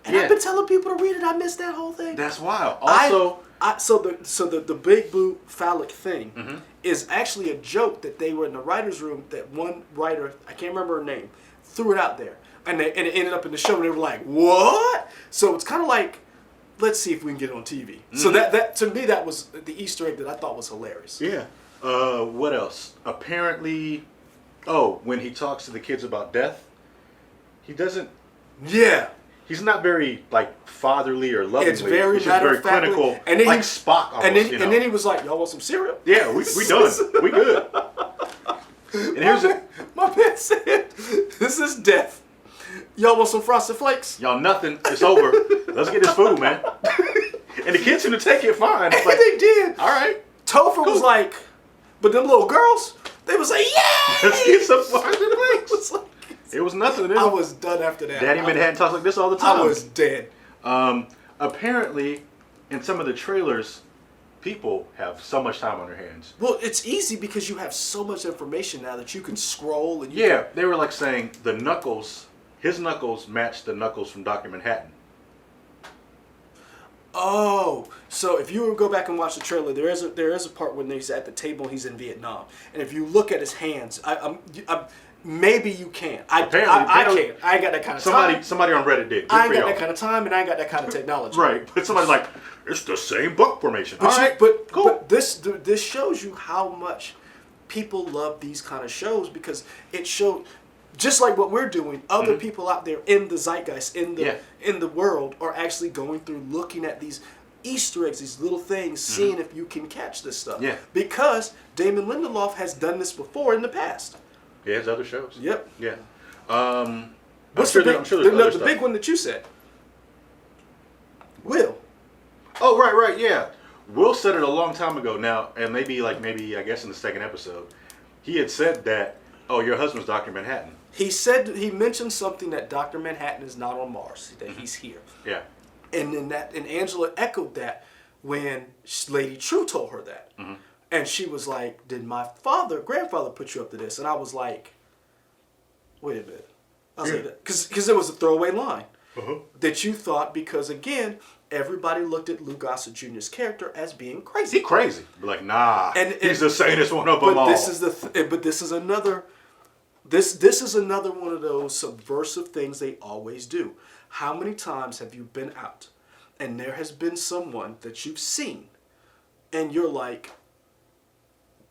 Speaker 1: and I've been telling people to read it. I missed that whole thing.
Speaker 2: That's wild. Also...
Speaker 1: So the big blue phallic thing is actually a joke that they were in the writer's room that one writer, I can't remember her name, threw it out there. And it ended up in the show and they were like, what? So it's kind of like, let's see if we can get it on TV. Mm-hmm. So that to me, that was the Easter egg that I thought was hilarious.
Speaker 2: Yeah. What else? Apparently, when he talks to the kids about death, he doesn't...
Speaker 1: Yeah.
Speaker 2: He's not very fatherly or lovingly.
Speaker 1: It's very
Speaker 2: He's just very clinical, and then Spock almost.
Speaker 1: And then he was like, "Y'all want some cereal?"
Speaker 2: Yeah, we done. We good. And here's
Speaker 1: my man said, "This is death. Y'all want some Frosted Flakes?"
Speaker 2: Y'all nothing. It's over. Let's get this food, man. And the kids gonna take it fine.
Speaker 1: And they did.
Speaker 2: All right.
Speaker 1: Topher was like, but them little girls, they was like, "Yeah,
Speaker 2: let's get some Frosted Flakes." It was nothing.
Speaker 1: I was done after that.
Speaker 2: Daddy Manhattan talks like this all the time.
Speaker 1: I was dead.
Speaker 2: Apparently, in some of the trailers, people have so much time on their hands.
Speaker 1: Well, it's easy because you have so much information now that you can scroll and
Speaker 2: they were like saying his knuckles match the knuckles from Dr. Manhattan.
Speaker 1: Oh, so if you go back and watch the trailer, there is a part when he's at the table and he's in Vietnam, and if you look at his hands, maybe you can. I can't. I ain't got that kind of time.
Speaker 2: Somebody on Reddit did.
Speaker 1: I ain't got that kind of time, and I ain't got that kind of technology.
Speaker 2: Right, but somebody's like, it's the same buck formation.
Speaker 1: But
Speaker 2: cool.
Speaker 1: But this shows you how much people love these kind of shows because it showed, just like what we're doing, other people out there in the zeitgeist, in the world, are actually going through, looking at these Easter eggs, these little things, seeing if you can catch this stuff.
Speaker 2: Yeah.
Speaker 1: Because Damon Lindelof has done this before in the past.
Speaker 2: He has other shows.
Speaker 1: Yep.
Speaker 2: Yeah.
Speaker 1: What's the big one that you said? Will.
Speaker 2: Oh, right, yeah. Will said it a long time ago now, and maybe I guess in the second episode, he had said that, your husband's Dr. Manhattan.
Speaker 1: He mentioned something that Dr. Manhattan is not on Mars, that he's here.
Speaker 2: Yeah.
Speaker 1: And Angela echoed that when Lady True told her that. Mm-hmm. And she was like, did my grandfather put you up to this? And I was like, wait a minute. I was like, because it was a throwaway line. That you thought, because again, everybody looked at Lou Gossett Jr.'s character as being crazy.
Speaker 2: He's crazy. Like, nah, he's the sanest one of them all.
Speaker 1: This is another one of those subversive things they always do. How many times have you been out and there has been someone that you've seen and you're like,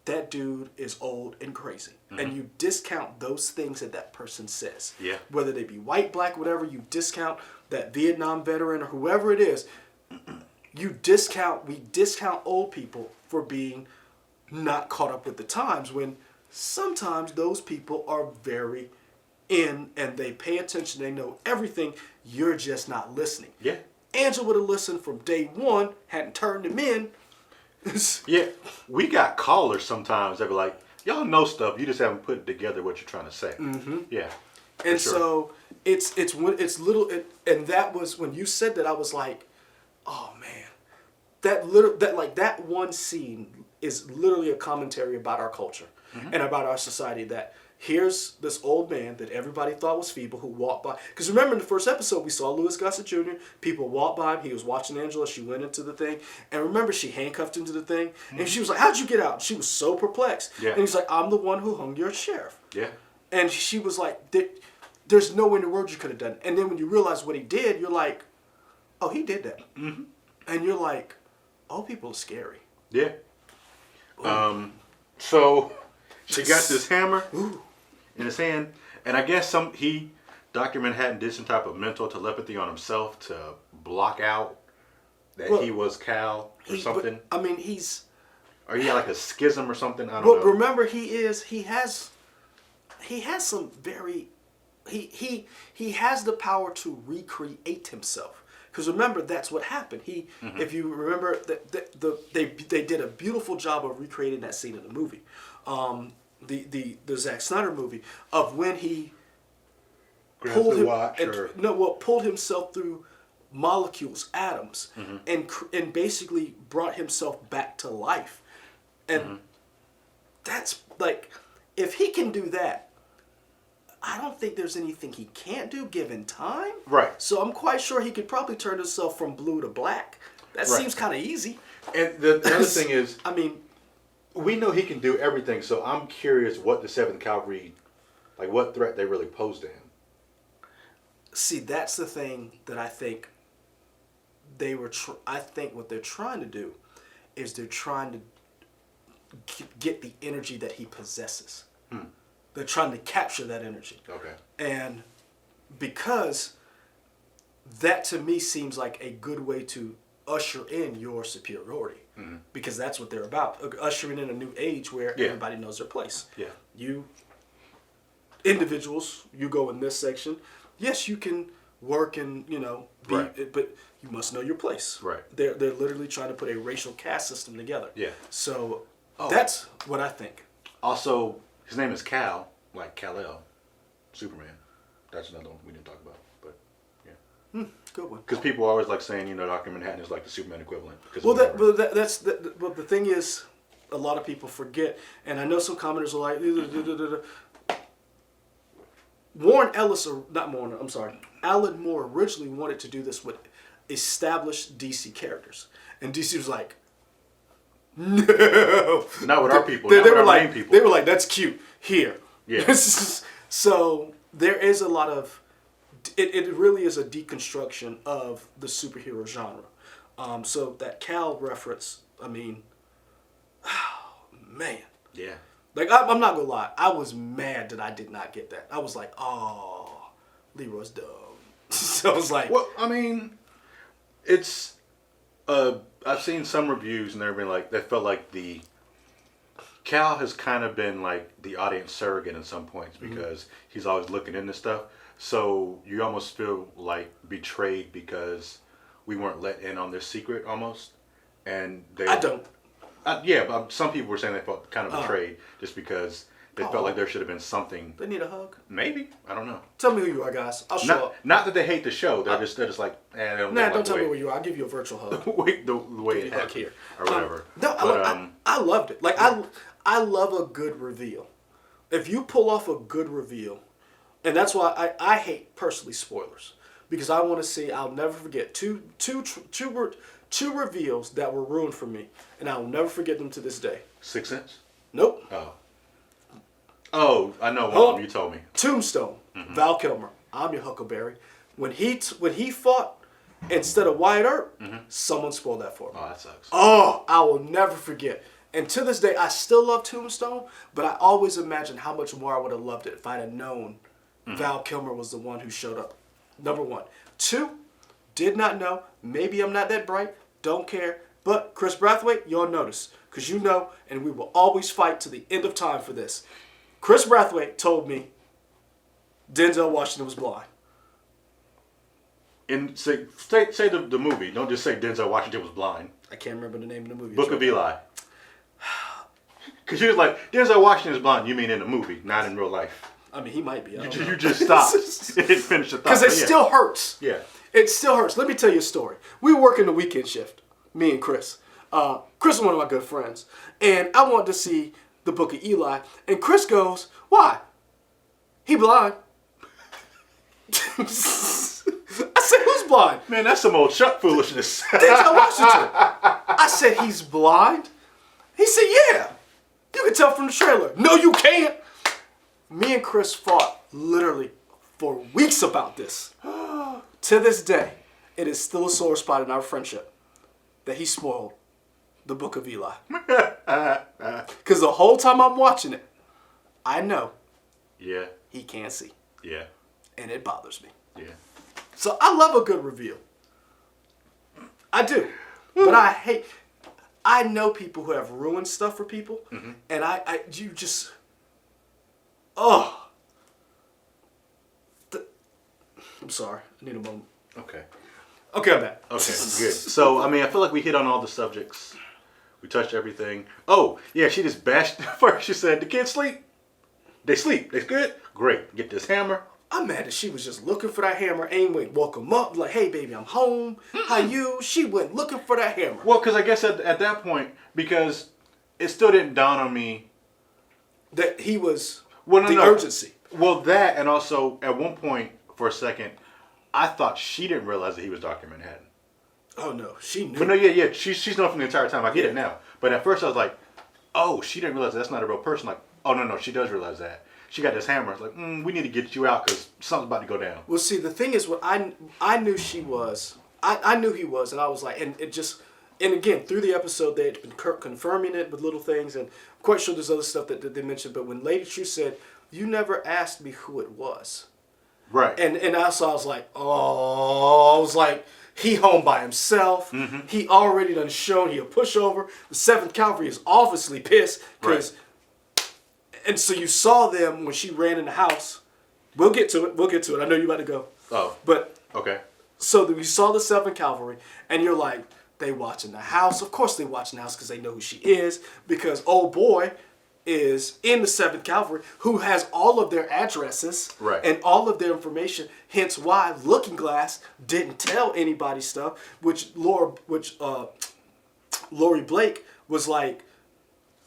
Speaker 1: that dude is old and crazy. And you discount those things that person says.
Speaker 2: Yeah.
Speaker 1: Whether they be white, black, whatever, you discount that Vietnam veteran or whoever it is. We discount old people for being not caught up with the times, when sometimes those people are very in and they pay attention, they know everything, you're just not listening.
Speaker 2: Yeah.
Speaker 1: Angela would have listened from day one, hadn't turned him in.
Speaker 2: Yeah, we got callers sometimes that be like, y'all know stuff, you just haven't put together what you're trying to say. Mm-hmm. Yeah.
Speaker 1: And so it's little, and that was when you said that, I was like, oh man, that one scene is literally a commentary about our culture and about our society, that here's this old man that everybody thought was feeble who walked by. Because remember in the first episode, we saw Louis Gossett Jr. People walked by him. He was watching Angela. She went into the thing. And remember, she handcuffed him to the thing. And she was like, how'd you get out? She was so perplexed.
Speaker 2: Yeah.
Speaker 1: And he's like, I'm the one who hung your sheriff.
Speaker 2: Yeah.
Speaker 1: And she was like, there's no way in the world you could have done it. And then when you realize what he did, you're like, oh, he did that. Mm-hmm. And you're like, old people are scary.
Speaker 2: Yeah. So she got this hammer in his hand, and I guess Dr. Manhattan did some type of mental telepathy on himself to block out that he was Cal or something.
Speaker 1: But, I mean,
Speaker 2: or he had like a schism or something. I don't know.
Speaker 1: Remember, he has some very, he has the power to recreate himself. Because remember, that's what happened. If you remember, they did a beautiful job of recreating that scene in the movie, the Zack Snyder movie, of when he pulled himself through molecules, atoms, and basically brought himself back to life, and that's like, if he can do that, I don't think there's anything he can't do given time.
Speaker 2: Right.
Speaker 1: So I'm quite sure he could probably turn himself from blue to black. That seems kind of easy.
Speaker 2: And the other thing is,
Speaker 1: I mean,
Speaker 2: we know he can do everything. So I'm curious what the 7th Cavalry, like what threat they really posed to him.
Speaker 1: See, that's the thing that I think they were. I think what they're trying to do is they're trying to get the energy that he possesses. They're trying to capture that energy.
Speaker 2: Okay. And
Speaker 1: because that to me seems like a good way to usher in your superiority. Because that's what they're about. Ushering in a new age where everybody knows their place. Yeah. You individuals, you go in this section. Yes, you can work and, but you must know your place. Right. They're literally trying to put a racial caste system together. Yeah. So that's what I think.
Speaker 2: Also, his name is Kal, like Kal-El, Superman. That's another one we didn't talk about, but yeah.
Speaker 1: Good one.
Speaker 2: Because people always like saying, Dr. Manhattan is like the Superman equivalent.
Speaker 1: Well, the thing is, a lot of people forget, and I know some commenters are like, Alan Moore originally wanted to do this with established DC characters, and DC was like, no.
Speaker 2: Not with our people. Not with our main people.
Speaker 1: They were like, that's cute. Here.
Speaker 2: Yeah.
Speaker 1: So there is a lot of, it really is a deconstruction of the superhero genre. So that Cal reference, I mean, man. Yeah. Like, I'm not going to lie. I was mad that I did not get that. I was like, oh, Leroy's dumb. So I was like.
Speaker 2: Well, I mean, it's, I've seen some reviews and they've been like, they felt like Cal has kind of been like the audience surrogate in some points because he's always looking into stuff. So you almost feel like betrayed because we weren't let in on their secret almost. And
Speaker 1: I don't.
Speaker 2: But some people were saying they felt kind of betrayed just because they felt like there should have been something.
Speaker 1: They need a hug.
Speaker 2: Maybe. I don't know.
Speaker 1: Tell me who you are, guys. I'll show up.
Speaker 2: Not that they hate the show. They're just like,
Speaker 1: don't tell me who you are. I'll give you a virtual hug.
Speaker 2: the way it happened here or whatever.
Speaker 1: I loved it. Like I love a good reveal. If you pull off a good reveal, and that's why I hate personally spoilers because I want to see. I'll never forget two reveals that were ruined for me, and I'll never forget them to this day.
Speaker 2: Sixth Sense?
Speaker 1: Nope.
Speaker 2: Oh, I know one of them. You told me.
Speaker 1: Tombstone. Val Kilmer. I'm your Huckleberry. When he fought instead of Wyatt Earp, someone spoiled that for me.
Speaker 2: Oh, that sucks.
Speaker 1: Oh, I will never forget. And to this day, I still love Tombstone, but I always imagine how much more I would have loved it if I'd have known Val Kilmer was the one who showed up. Number one. 2, did not know. Maybe I'm not that bright. Don't care. But Chris Brathwaite, you'll notice. Because you know, and we will always fight to the end of time for this. Chris Brathwaite told me Denzel Washington was blind.
Speaker 2: And say the movie. Don't just say Denzel Washington was blind.
Speaker 1: I can't remember the name of the movie.
Speaker 2: Book of Eli. Because you was like, Denzel Washington is blind. You mean in the movie, not in real life.
Speaker 1: I mean, he might be.
Speaker 2: You just stopped. It didn't finish the thought.
Speaker 1: Because it still hurts.
Speaker 2: Yeah.
Speaker 1: It still hurts. Let me tell you a story. We were working the weekend shift, me and Chris. Chris is one of my good friends. And I wanted to see the Book of Eli. And Chris goes, why? He blind. I said, who's blind?
Speaker 2: Man, that's some old Chuck foolishness.
Speaker 1: Denzel Washington. I said, he's blind? He said, yeah. You can tell from the trailer. No, you can't. Me and Chris fought literally for weeks about this. To this day, it is still a sore spot in our friendship that he spoiled the Book of Eli. Because the whole time I'm watching it, I know he can't see.
Speaker 2: Yeah.
Speaker 1: And it bothers me.
Speaker 2: Yeah.
Speaker 1: So I love a good reveal. I do. But I know people who have ruined stuff for people. Mm-hmm. And you just, I'm sorry. I need a moment.
Speaker 2: Okay,
Speaker 1: I'm back.
Speaker 2: Okay, good. So, I mean, I feel like we hit on all the subjects. We touched everything. Oh, yeah, she just bashed first. She said, the kids sleep. They sleep. They good? Great. Get this hammer.
Speaker 1: I'm mad that she was just looking for that hammer. Ain't woke him up like, hey, baby, I'm home. How you? She went looking for that hammer.
Speaker 2: Well, because I guess at that point, because it still didn't dawn on me.
Speaker 1: That he was urgency.
Speaker 2: Well, that, and also, at one point, for a second, I thought she didn't realize that he was Dr. Manhattan.
Speaker 1: Oh, no. She knew.
Speaker 2: But no, yeah. She's known from the entire time. I get it now. But at first I was like, oh, she didn't realize that's not a real person. Like, oh, no, she does realize that. She got this hammer. It's like, we need to get you out because something's about to go down.
Speaker 1: Well, see, the thing is, what I knew she was, I knew he was, and I was like, and it just, and again, through the episode, they had been confirming it with little things, and I'm quite sure there's other stuff that they mentioned, but when Lady True said, you never asked me who it was.
Speaker 2: Right.
Speaker 1: And I was like, he home by himself. Mm-hmm. He already done shown he a pushover. The 7th Cavalry is obviously pissed because, and so you saw them when she ran in the house. We'll get to it. I know you about to go.
Speaker 2: Oh.
Speaker 1: But
Speaker 2: okay.
Speaker 1: So we saw the 7th Cavalry, and you're like, they watching the house. Of course they watching the house because they know who she is. Because old boy is in the 7th Cavalry, who has all of their addresses and all of their information. Hence why Looking Glass didn't tell anybody stuff, which Lori Blake was like,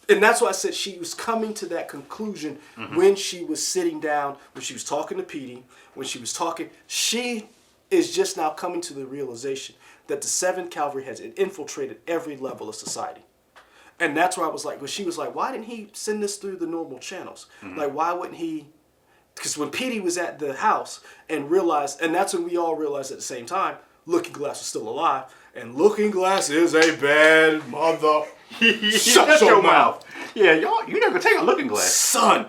Speaker 1: and that's why I said she was coming to that conclusion when she was sitting down, when she was talking to Petey, when she was talking, she is just now coming to the realization that the 7th Cavalry has infiltrated every level of society. And that's where I was like, but she was like, why didn't he send this through the normal channels? Like, why wouldn't he? Because when Petey was at the house and realized, and that's when we all realized at the same time, Looking Glass was still alive. And Looking Glass is a bad mother.
Speaker 2: Shut your mouth. Yeah, you're not going to take a Looking Glass.
Speaker 1: Son,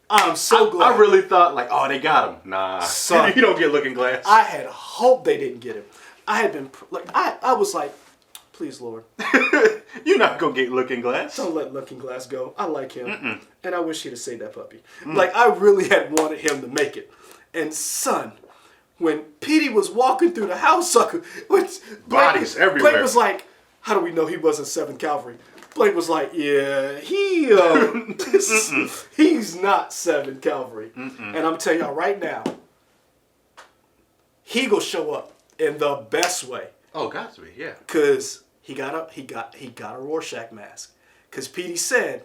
Speaker 1: I'm so glad.
Speaker 2: I really thought, like, oh, they got him. Nah.
Speaker 1: Son,
Speaker 2: you don't get Looking Glass.
Speaker 1: I had hoped they didn't get him. I had been, like, I was like, please, Lord.
Speaker 2: You're not going to get Looking Glass.
Speaker 1: Don't let Looking Glass go. I like him. And I wish he'd have saved that puppy. Like, I really had wanted him to make it. And son, when Petey was walking through the house, sucker,
Speaker 2: bodies everywhere.
Speaker 1: Blake was like, how do we know he wasn't 7th Cavalry? Blake was like, yeah, he's not 7th Cavalry. And I'm telling y'all right now, he gonna show up in the best way.
Speaker 2: Oh, got to be, yeah.
Speaker 1: Cause he got a Rorschach mask. Cause Petey said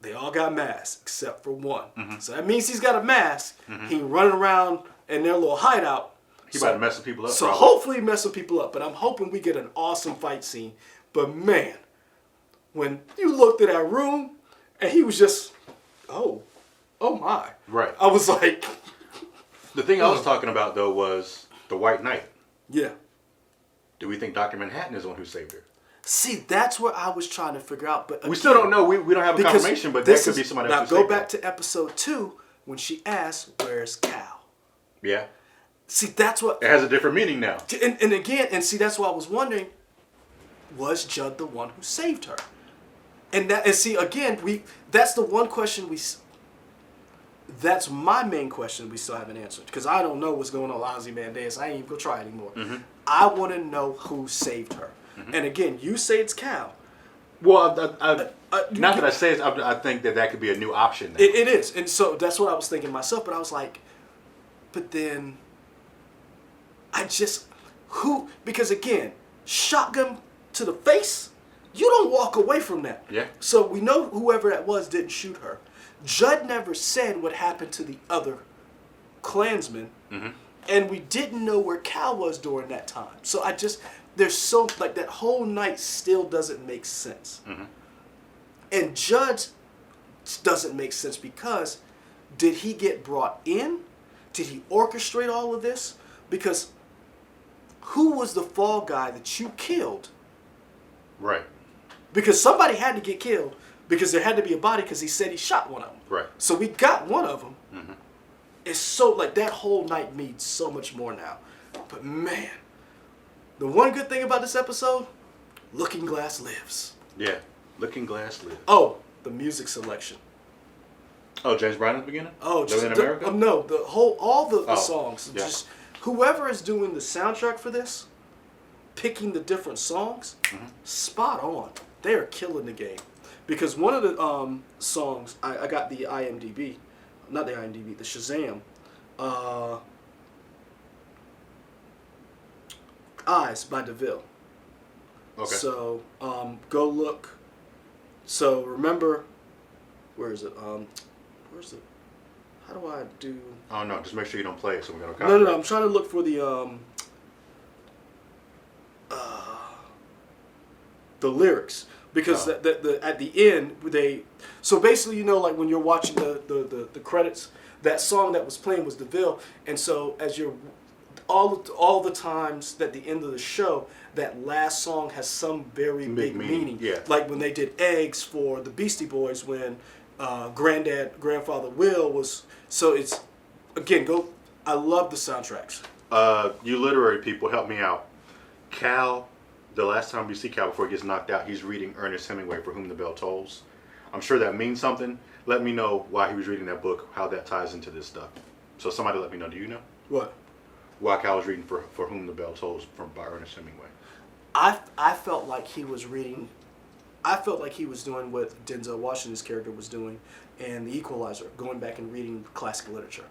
Speaker 1: they all got masks except for one. So that means he's got a mask. He running around in their little hideout.
Speaker 2: He about to mess some people up.
Speaker 1: So hopefully messing people up. But I'm hoping we get an awesome fight scene. But man, when you looked at that room and he was just, oh my.
Speaker 2: Right.
Speaker 1: I was like.
Speaker 2: The thing I was talking about though was the White Knight.
Speaker 1: Yeah.
Speaker 2: Do we think Dr. Manhattan is the one who saved her?
Speaker 1: See, that's what I was trying to figure out. But again,
Speaker 2: we still don't know. We don't have a confirmation, but that could be somebody else.
Speaker 1: Now go back to episode 2 when she asked, "Where's Cal?"
Speaker 2: Yeah.
Speaker 1: See, that's what...
Speaker 2: It has a different meaning now.
Speaker 1: And again, and see, that's why I was wondering, was Judd the one who saved her? And see, again, that's the one question that's my main question we still haven't answered. Because I don't know what's going on with Ozymandias. I ain't even going to try anymore. I want to know who saved her. And again, you say it's Cal.
Speaker 2: Well, not that I say it, I think that could be a new option now.
Speaker 1: It is. And so that's what I was thinking myself. But I was like, but then... because again, shotgun to the face, you don't walk away from that.
Speaker 2: Yeah.
Speaker 1: So we know whoever that was didn't shoot her. Judd never said what happened to the other Klansmen, and we didn't know where Cal was during that time. So there's so, like, that whole night still doesn't make sense. And Judd doesn't make sense because did he get brought in? Did he orchestrate all of this? Because who was the fall guy that you killed?
Speaker 2: Right.
Speaker 1: Because somebody had to get killed because there had to be a body because he said he shot one of them.
Speaker 2: Right.
Speaker 1: So we got one of them. It's so, like, that whole night means so much more now. But man, the one good thing about this episode, Looking Glass lives.
Speaker 2: Yeah. Looking Glass lives.
Speaker 1: Oh, the music selection.
Speaker 2: Oh, James Brown at the beginning?
Speaker 1: Oh, just
Speaker 2: Living in America?
Speaker 1: No, all the songs.
Speaker 2: Yeah.
Speaker 1: Just whoever is doing the soundtrack for this, picking the different songs, spot on. They are killing the game. Because one of the songs, I got the IMDb, not the IMDb, the Shazam. Eyes by DeVille.
Speaker 2: Okay.
Speaker 1: So go look. So remember, where is it? Where's it? How do I do?
Speaker 2: Oh no, just make sure you don't play it so we got no
Speaker 1: No,
Speaker 2: copyright.
Speaker 1: I'm trying to look for the lyrics because the at the end they. So basically, you know, like when you're watching the credits, that song that was playing was DeVille, and so as you're all the times at the end of the show, that last song has some very big meaning.
Speaker 2: Yeah.
Speaker 1: Like when they did Eggs for the Beastie Boys when Grandfather Will was. So it's, again, I love the soundtracks.
Speaker 2: You literary people, help me out. Cal, the last time we see Cal before he gets knocked out, he's reading Ernest Hemingway, For Whom the Bell Tolls. I'm sure that means something. Let me know why he was reading that book, how that ties into this stuff. So somebody let me know. Do you know?
Speaker 1: What?
Speaker 2: Why Cal was reading For Whom the Bell Tolls by Ernest Hemingway.
Speaker 1: I felt like he was reading. I felt like he was doing what Denzel Washington's character was doing in The Equalizer, going back and reading classical literature.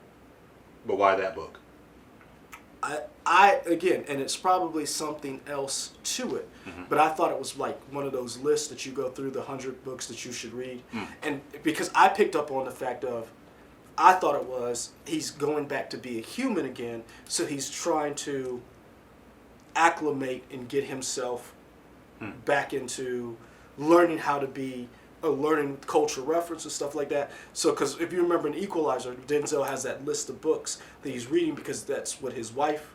Speaker 2: But why that book?
Speaker 1: I again, and it's probably something else to it, but I thought it was like one of those lists that you go through the 100 books that you should read, and because I picked up on the fact of, I thought it was he's going back to be a human again, so he's trying to acclimate and get himself back into learning how to be, learning cultural reference and stuff like that. So, because if you remember in Equalizer, Denzel has that list of books that he's reading because that's what his wife,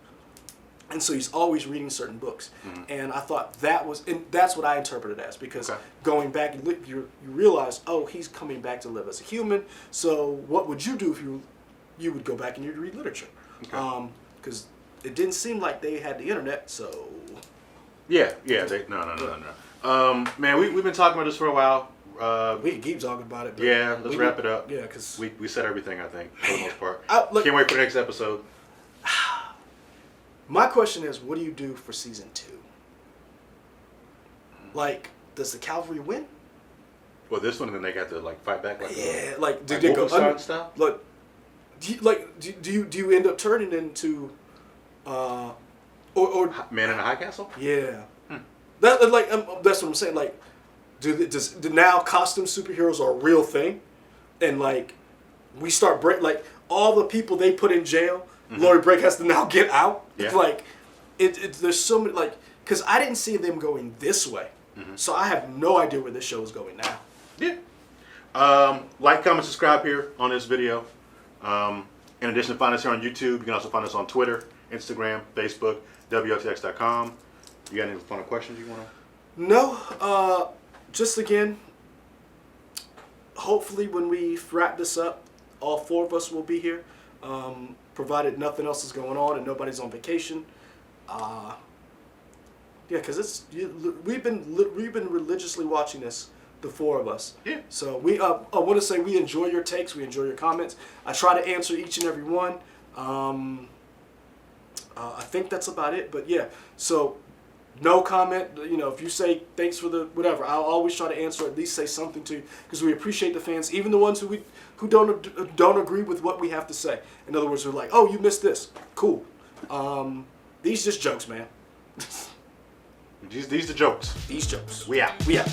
Speaker 1: and so he's always reading certain books. And I thought that was, and that's what I interpreted as, because going back, you realize, oh, he's coming back to live as a human. So what would you do if you would go back and you'd read literature? Because it didn't seem like they had the internet, so.
Speaker 2: Yeah. No. Man, we've been talking about this for a while.
Speaker 1: We can keep talking about it. But
Speaker 2: yeah, let's wrap it up.
Speaker 1: Yeah, because
Speaker 2: we said everything, I think, for the most part.
Speaker 1: Look,
Speaker 2: can't wait for the next episode.
Speaker 1: My question is, what do you do for season 2? Like, does the cavalry win?
Speaker 2: Well, this one, then they got to like fight back. Like
Speaker 1: do they go under
Speaker 2: style?
Speaker 1: Look, do you end up turning into, or
Speaker 2: Man in the High Castle?
Speaker 1: Yeah, that's what I'm saying. Like, do now costume superheroes are a real thing, and like we start like all the people they put in jail, Lori Brake has to now get out.
Speaker 2: Yeah.
Speaker 1: Like, there's so many, like, because I didn't see them going this way, so I have no idea where this show is going now.
Speaker 2: Yeah. Like, comment, subscribe here on this video. In addition to finding us here on YouTube, you can also find us on Twitter, Instagram, Facebook, WOTX.com. You got any final questions you want to?
Speaker 1: No. Just again, hopefully when we wrap this up, all 4 of us will be here, provided nothing else is going on and nobody's on vacation. Yeah, because we've been religiously watching this, the 4 of us.
Speaker 2: Yeah.
Speaker 1: So I want to say we enjoy your takes, we enjoy your comments. I try to answer each and every one. I think that's about it. But yeah, so no comment. You know, if you say thanks for the whatever, I'll always try to answer. At least say something to, because we appreciate the fans, even the ones who don't agree with what we have to say. In other words, they're like, oh, you missed this. Cool. These just jokes, man.
Speaker 2: These the jokes.
Speaker 1: These jokes.
Speaker 2: We out.
Speaker 1: We out.